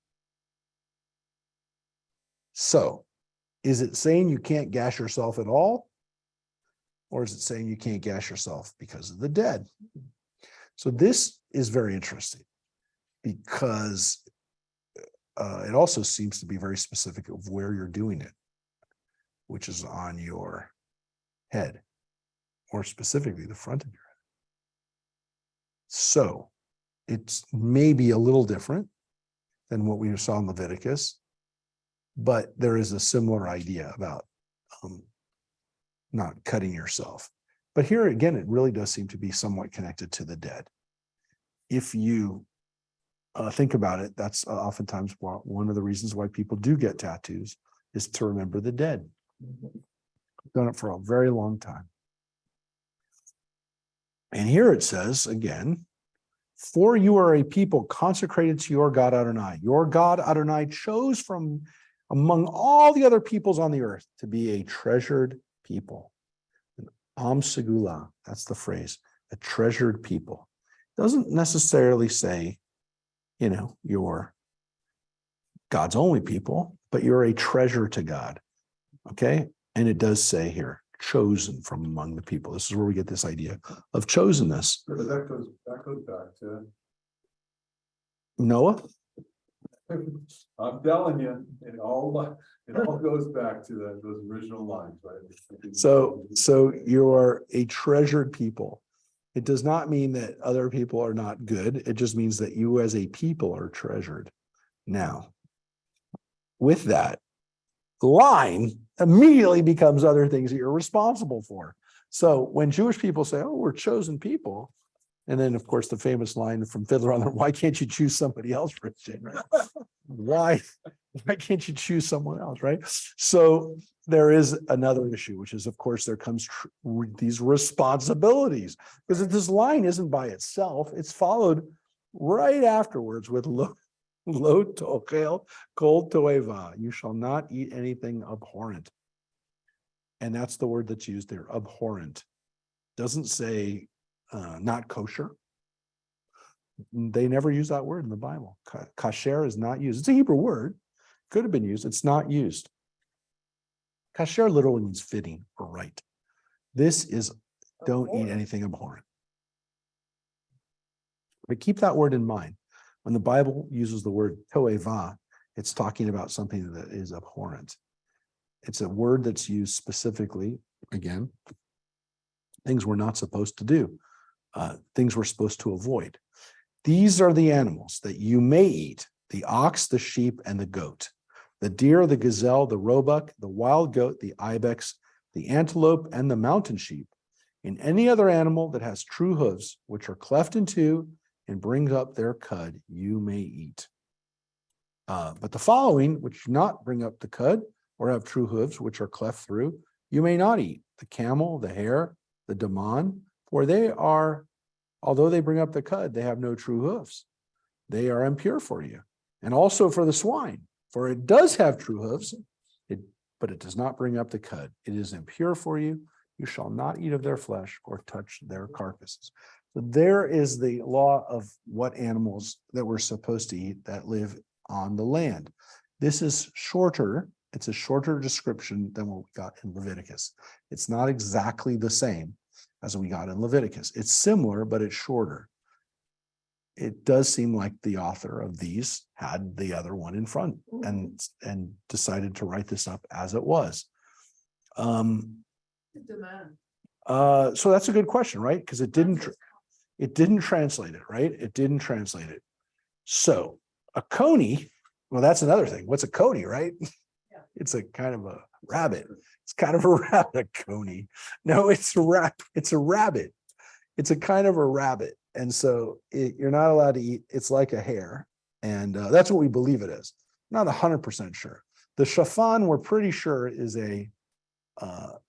So, is it saying you can't gash yourself at all? Or is it saying you can't gash yourself because of the dead? So this is very interesting because it also seems to be very specific of where you're doing it, which is on your head, or specifically the front of your head. So it's maybe a little different than what we saw in Leviticus, but there is a similar idea about not cutting yourself. But here again, it really does seem to be somewhat connected to the dead. If you think about it, that's oftentimes one of the reasons why people do get tattoos, is to remember the dead. Done it for a very long time. And here it says again, for you are a people consecrated to your God Adonai. Your God Adonai chose from among all the other peoples on the earth to be a treasured people. An Am Segula, that's the phrase, a treasured people. Doesn't necessarily say, you're God's only people, but you're a treasure to God. Okay. And it does say here, chosen from among the people. This is where we get this idea of chosenness. But that goes back to Noah. I'm telling you, it all goes back to those original lines, right? So you are a treasured people. It does not mean that other people are not good. It just means that you as a people are treasured. Now, with that, the line immediately becomes other things that you're responsible for. So when Jewish people say, oh, we're chosen people, and then, of course, the famous line from Fiddler on the, why can't you choose somebody else for a change? Why can't you choose someone else, right? So there is another issue, which is, of course, there comes these responsibilities, because if this line isn't by itself, it's followed right afterwards with lo tochel kol toeva. You shall not eat anything abhorrent. And that's the word that's used there, abhorrent. Doesn't say not kosher. They never use that word in the Bible. Kasher is not used. It's a Hebrew word. Could have been used. It's not used. Kasher literally means fitting or right. This is don't eat anything abhorrent. But keep that word in mind. When the Bible uses the word toeva, it's talking about something that is abhorrent. It's a word that's used specifically, again, things we're not supposed to do, things we're supposed to avoid. These are the animals that you may eat: the ox, the sheep, and the goat, the deer, the gazelle, the roebuck, the wild goat, the ibex, the antelope, and the mountain sheep, and any other animal that has true hooves, which are cleft in two and brings up their cud, you may eat. But the following, which do not bring up the cud or have true hooves, which are cleft through, you may not eat: the camel, the hare, the daman, for they are, although they bring up the cud, they have no true hooves. They are impure for you. And also for the swine, for it does have true hooves, but it does not bring up the cud. It is impure for you. You shall not eat of their flesh or touch their carcasses. So there is the law of what animals that we're supposed to eat that live on the land. This is shorter. It's a shorter description than what we got in Leviticus. It's not exactly the same as we got in Leviticus. It's similar, but it's shorter. It does seem like the author of these had the other one in front and decided to write this up as it was. Demand. So that's a good question, right? Because it didn't translate it, right? It didn't translate it. So a coney, well, that's another thing. What's a coney, right? Yeah. It's a kind of a rabbit. It's kind of a rabbit, a coney. No, it's a rabbit. It's a rabbit. It's a kind of a rabbit. And so you're not allowed to eat. It's like a hare. And that's what we believe it is. Not 100% sure. The chiffon, we're pretty sure is a hare.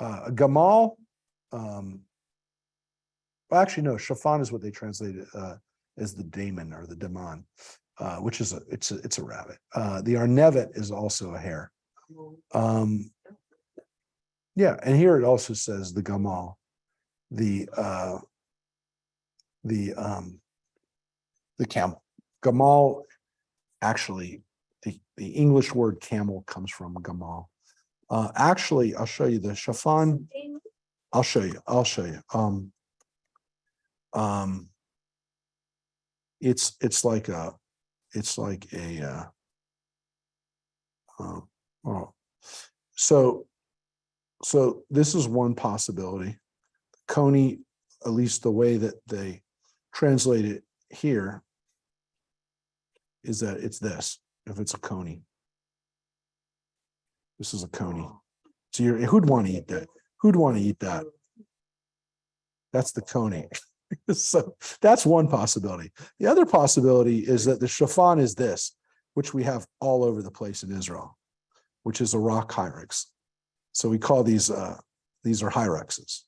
A gamal, well, actually, no, chiffon is what they translated as the daemon or the demon, which is it's a rabbit. The arnevet is also a hare. Yeah, and here it also says the gamal, the camel. Gamal, actually, the English word camel comes from gamal. Actually, I'll show you the chiffon. I'll show you. It's like a so this is one possibility. Coney, at least the way that they translate it here, is that it's this, if it's a coney. This is a coney. So who'd want to eat that? Who'd want to eat that? That's the coney. So that's one possibility. The other possibility is that the chiffon is this, which we have all over the place in Israel, which is a rock hyrax. So we call these are hyraxes.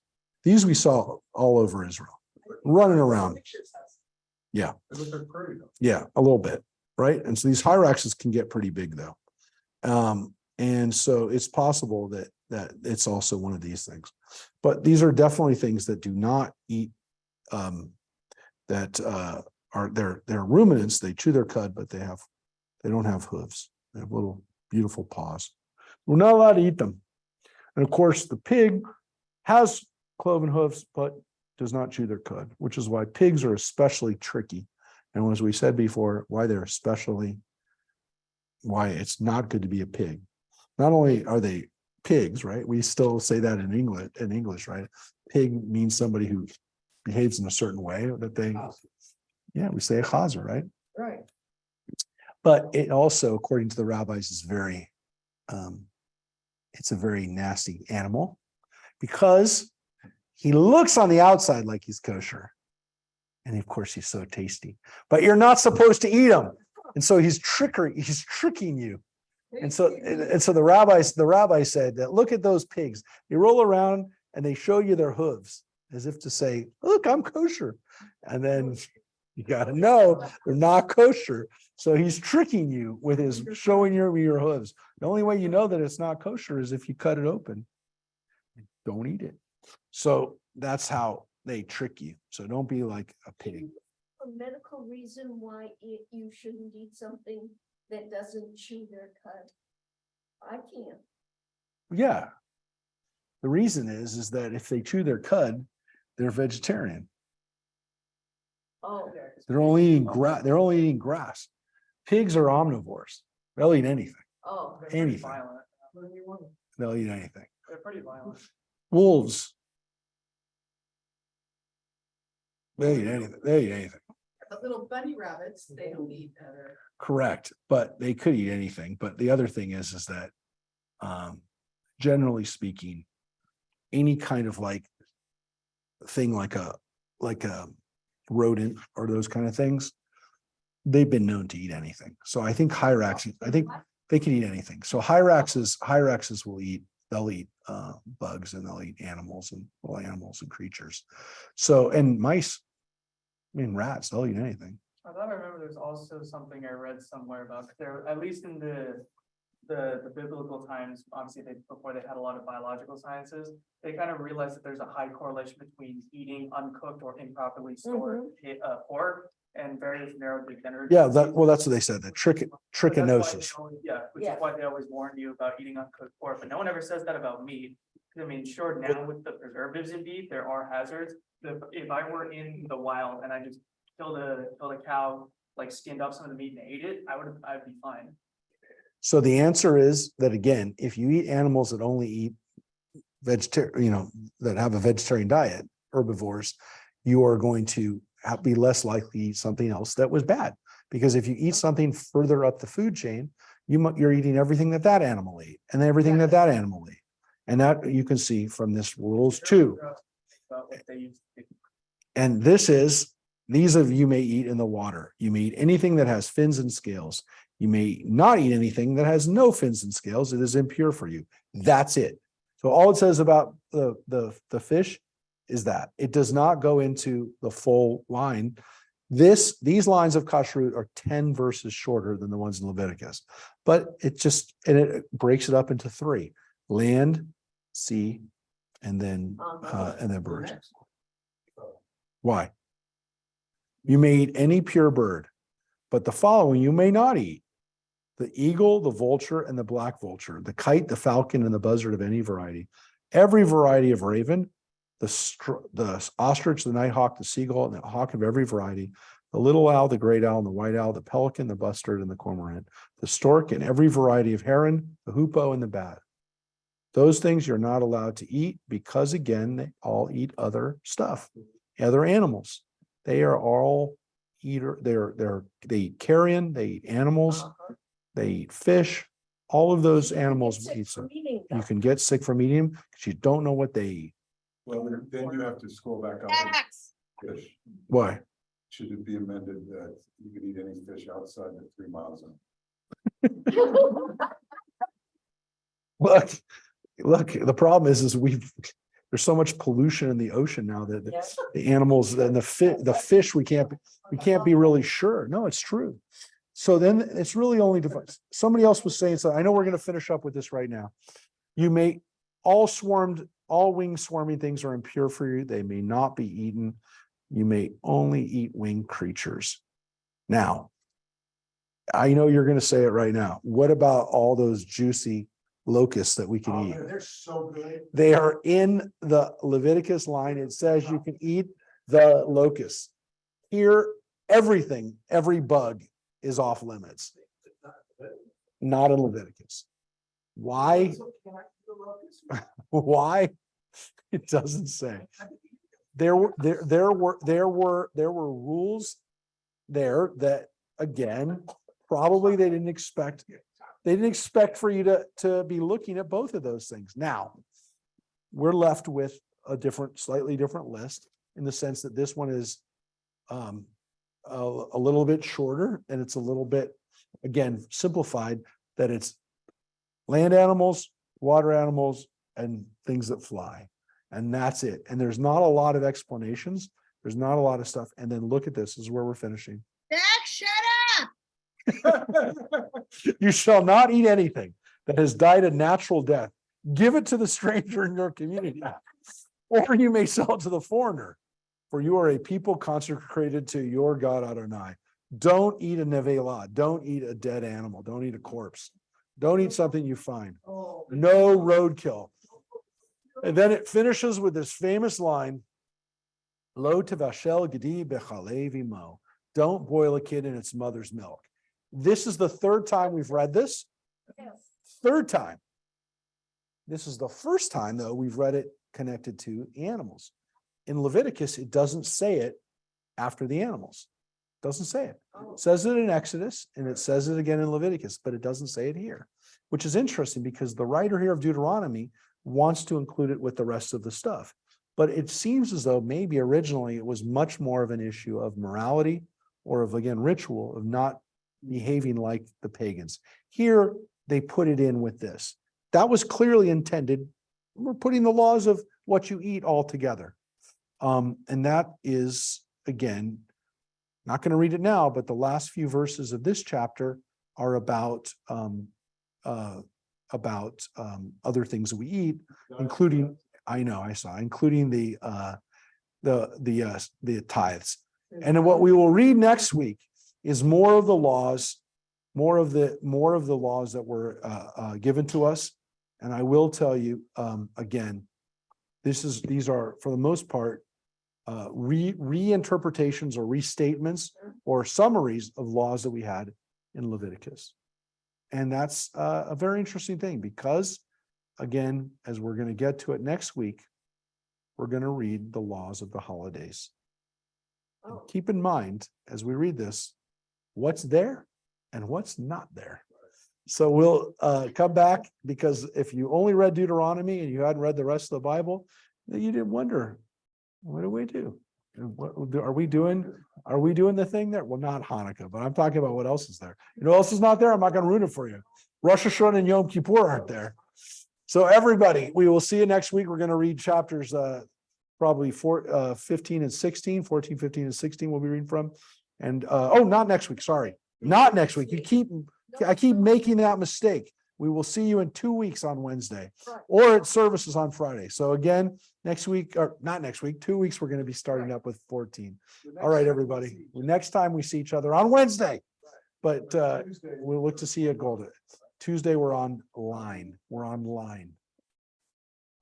These we saw all over Israel, running around. Yeah. It looks like pretty though. Yeah, a little bit, right? And so these hyraxes can get pretty big though. And so it's possible that it's also one of these things. But these are definitely things that do not eat, they're ruminants. They chew their cud, but they don't have hooves. They have little beautiful paws. We're not allowed to eat them. And of course, the pig has cloven hoofs, but does not chew their cud, which is why pigs are especially tricky. And as we said before, why it's not good to be a pig. Not only are they pigs, right? We still say that in English, right? Pig means somebody who behaves in a certain way we say a chazer, right? Right. But it also, according to the rabbis, is it's a very nasty animal because he looks on the outside like he's kosher. And of course, he's so tasty, but you're not supposed to eat him. And so he's tricking you. And so the rabbi said that look at those pigs. They roll around and they show you their hooves as if to say, look, I'm kosher. And then you got to know they're not kosher. So he's tricking you with his showing your hooves. The only way you know that it's not kosher is if you cut it open. Don't eat it. So that's how they trick you. So don't be like a pig. A medical reason why you shouldn't eat something that doesn't chew their cud. I can't. Yeah. The reason is that if they chew their cud, they're vegetarian. Oh, They're only eating grass. They're only eating grass. Pigs are omnivores. They'll eat anything. oh, They're pretty Anything. violent. They'll eat anything. They're pretty violent. Wolves. They eat anything. They eat anything. The little bunny rabbits, they don't eat other. Correct. But they could eat anything. But the other thing is that generally speaking, any kind of thing like a rodent or those kind of things, they've been known to eat anything. So I think hyraxes, I think they can eat anything. So hyraxes they'll eat bugs and they'll eat animals and creatures. So, and mice, rats, they'll eat anything. I thought I remember there's also something I read somewhere about there, at least in the biblical times, obviously before they had a lot of biological sciences, they kind of realized that there's a high correlation between eating uncooked or improperly stored pork and various neurodegenerative. Yeah, diseases. that's what they said, that But that's why they trichinosis. which Yeah. is why they always warn you about eating uncooked pork, but no one ever says that about meat. I mean, sure, now with the preservatives in beef, there are hazards. If I were in the wild and I just killed a cow, skinned off some of the meat and ate it, I'd be fine. So the answer is that, again, if you eat animals that only eat vegetarian, that have a vegetarian diet, herbivores, you are going to be less likely to eat something else that was bad. Because if you eat something further up the food chain, you're eating everything that animal ate and everything that animal ate. And that you can see from this rules too. About what they used to do. And this is These of you may eat in the water. You may eat anything that has fins and scales. You may not eat anything that has no fins and scales. It is impure for you. That's it. So all it says about the fish is that it does not go into the full line. These lines of kashrut are 10 verses shorter than the ones in Leviticus, but it breaks it up into 3: land, sea, and then birds. Why? You may eat any pure bird, but the following you may not eat: the eagle, the vulture, and the black vulture, the kite, the falcon, and the buzzard of any variety, every variety of raven, the ostrich, the nighthawk, the seagull, and the hawk of every variety, the little owl, the great owl, and the white owl, the pelican, the bustard, and the cormorant, the stork, and every variety of heron, the hoopoe, and the bat. Those things you're not allowed to eat because, again, they all eat other stuff, other animals. They are all eater. They eat carrion. They eat animals. They eat fish. All of those animals eat some. You can get sick from eating them because you don't know what they eat. Well, then you have to scroll back up. and Fish. Why? Should it be amended that you can eat any fish outside the 3 miles zone? Look, the problem is there's so much pollution in the ocean now that the animals and the fish, we can't be really sure. No, it's true. So then it's really only somebody else was saying, so I know we're going to finish up with this right now. You may all winged swarming things are impure for you. They may not be eaten. You may only eat winged creatures. Now, I know you're going to say it right now. What about all those juicy locusts that we can eat? They're so good. They are in the Leviticus line. It says you can eat the locusts. Here, every bug is off limits. Not in Leviticus. Why? Why? It doesn't say. There were rules there that, again, probably they didn't expect for you to be looking at both of those things. Now, we're left with a slightly different list in the sense that this one is a little bit shorter, and it's a little bit, again, simplified, that it's land animals, water animals, and things that fly. And that's it. And there's not a lot of explanations. There's not a lot of stuff. And then look at this. This is where we're finishing. Zach, shut up. You shall not eat anything that has died a natural death. Give it to the stranger in your community, or you may sell it to the foreigner, for you are a people consecrated to your God Adonai. Don't eat a nevelah. Don't eat a dead animal. Don't eat a corpse. Don't eat something you find. No roadkill. And then it finishes with this famous line, Lo tevashel gedi bechale vimo. Don't boil a kid in its mother's milk. This is the 3rd time we've read this. Yes. 3rd time. This is the 1st time, though, we've read it connected to animals. In Leviticus, it doesn't say it after the animals. It doesn't say it. It says it in Exodus, and it says it again in Leviticus, but it doesn't say it here, which is interesting because the writer here of Deuteronomy wants to include it with the rest of the stuff. But it seems as though maybe originally it was much more of an issue of morality or of, again, ritual, of not behaving like the pagans. Here, they put it in with this. That was clearly intended. We're putting the laws of what you eat all together. And that is, again, not going to read it now, but the last few verses of this chapter are about other things that we eat, including, including the tithes. And what we will read next week is more of the laws, more of the laws that were given to us. And I will tell you, again, these are for the most part reinterpretations or restatements or summaries of laws that we had in Leviticus. And that's a very interesting thing because, again, as we're going to get to it next week, we're going to read the laws of the holidays. And keep in mind, as we read this, what's there and what's not there. So we'll come back, because if you only read Deuteronomy and you hadn't read the rest of the Bible, then you didn't wonder, what do we do? Are we doing the thing there? Well, not Hanukkah, but I'm talking about what else is there. You know what else is not there? I'm not gonna ruin it for you. Rosh Hashanah and Yom Kippur aren't there. So everybody, we will see you next week. We're gonna read chapters probably 15 and 16, 14, 15, and 16 we'll be reading from. And not next week, sorry. Not next week. I keep making that mistake. We will see you in 2 weeks on Wednesday or at services on Friday. So again, next week, or not next week, 2 weeks, we're going to be starting up with 14. All right, everybody. Next time we see each other on Wednesday, but Tuesday. we'll look to see you at Golden. Tuesday, we're online. We're online.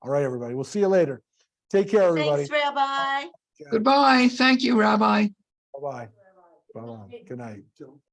All right, everybody. We'll see you later. Take care, everybody. Thanks, Rabbi. Goodbye. Thank you, Rabbi. Bye-bye. Bye-bye. Good night.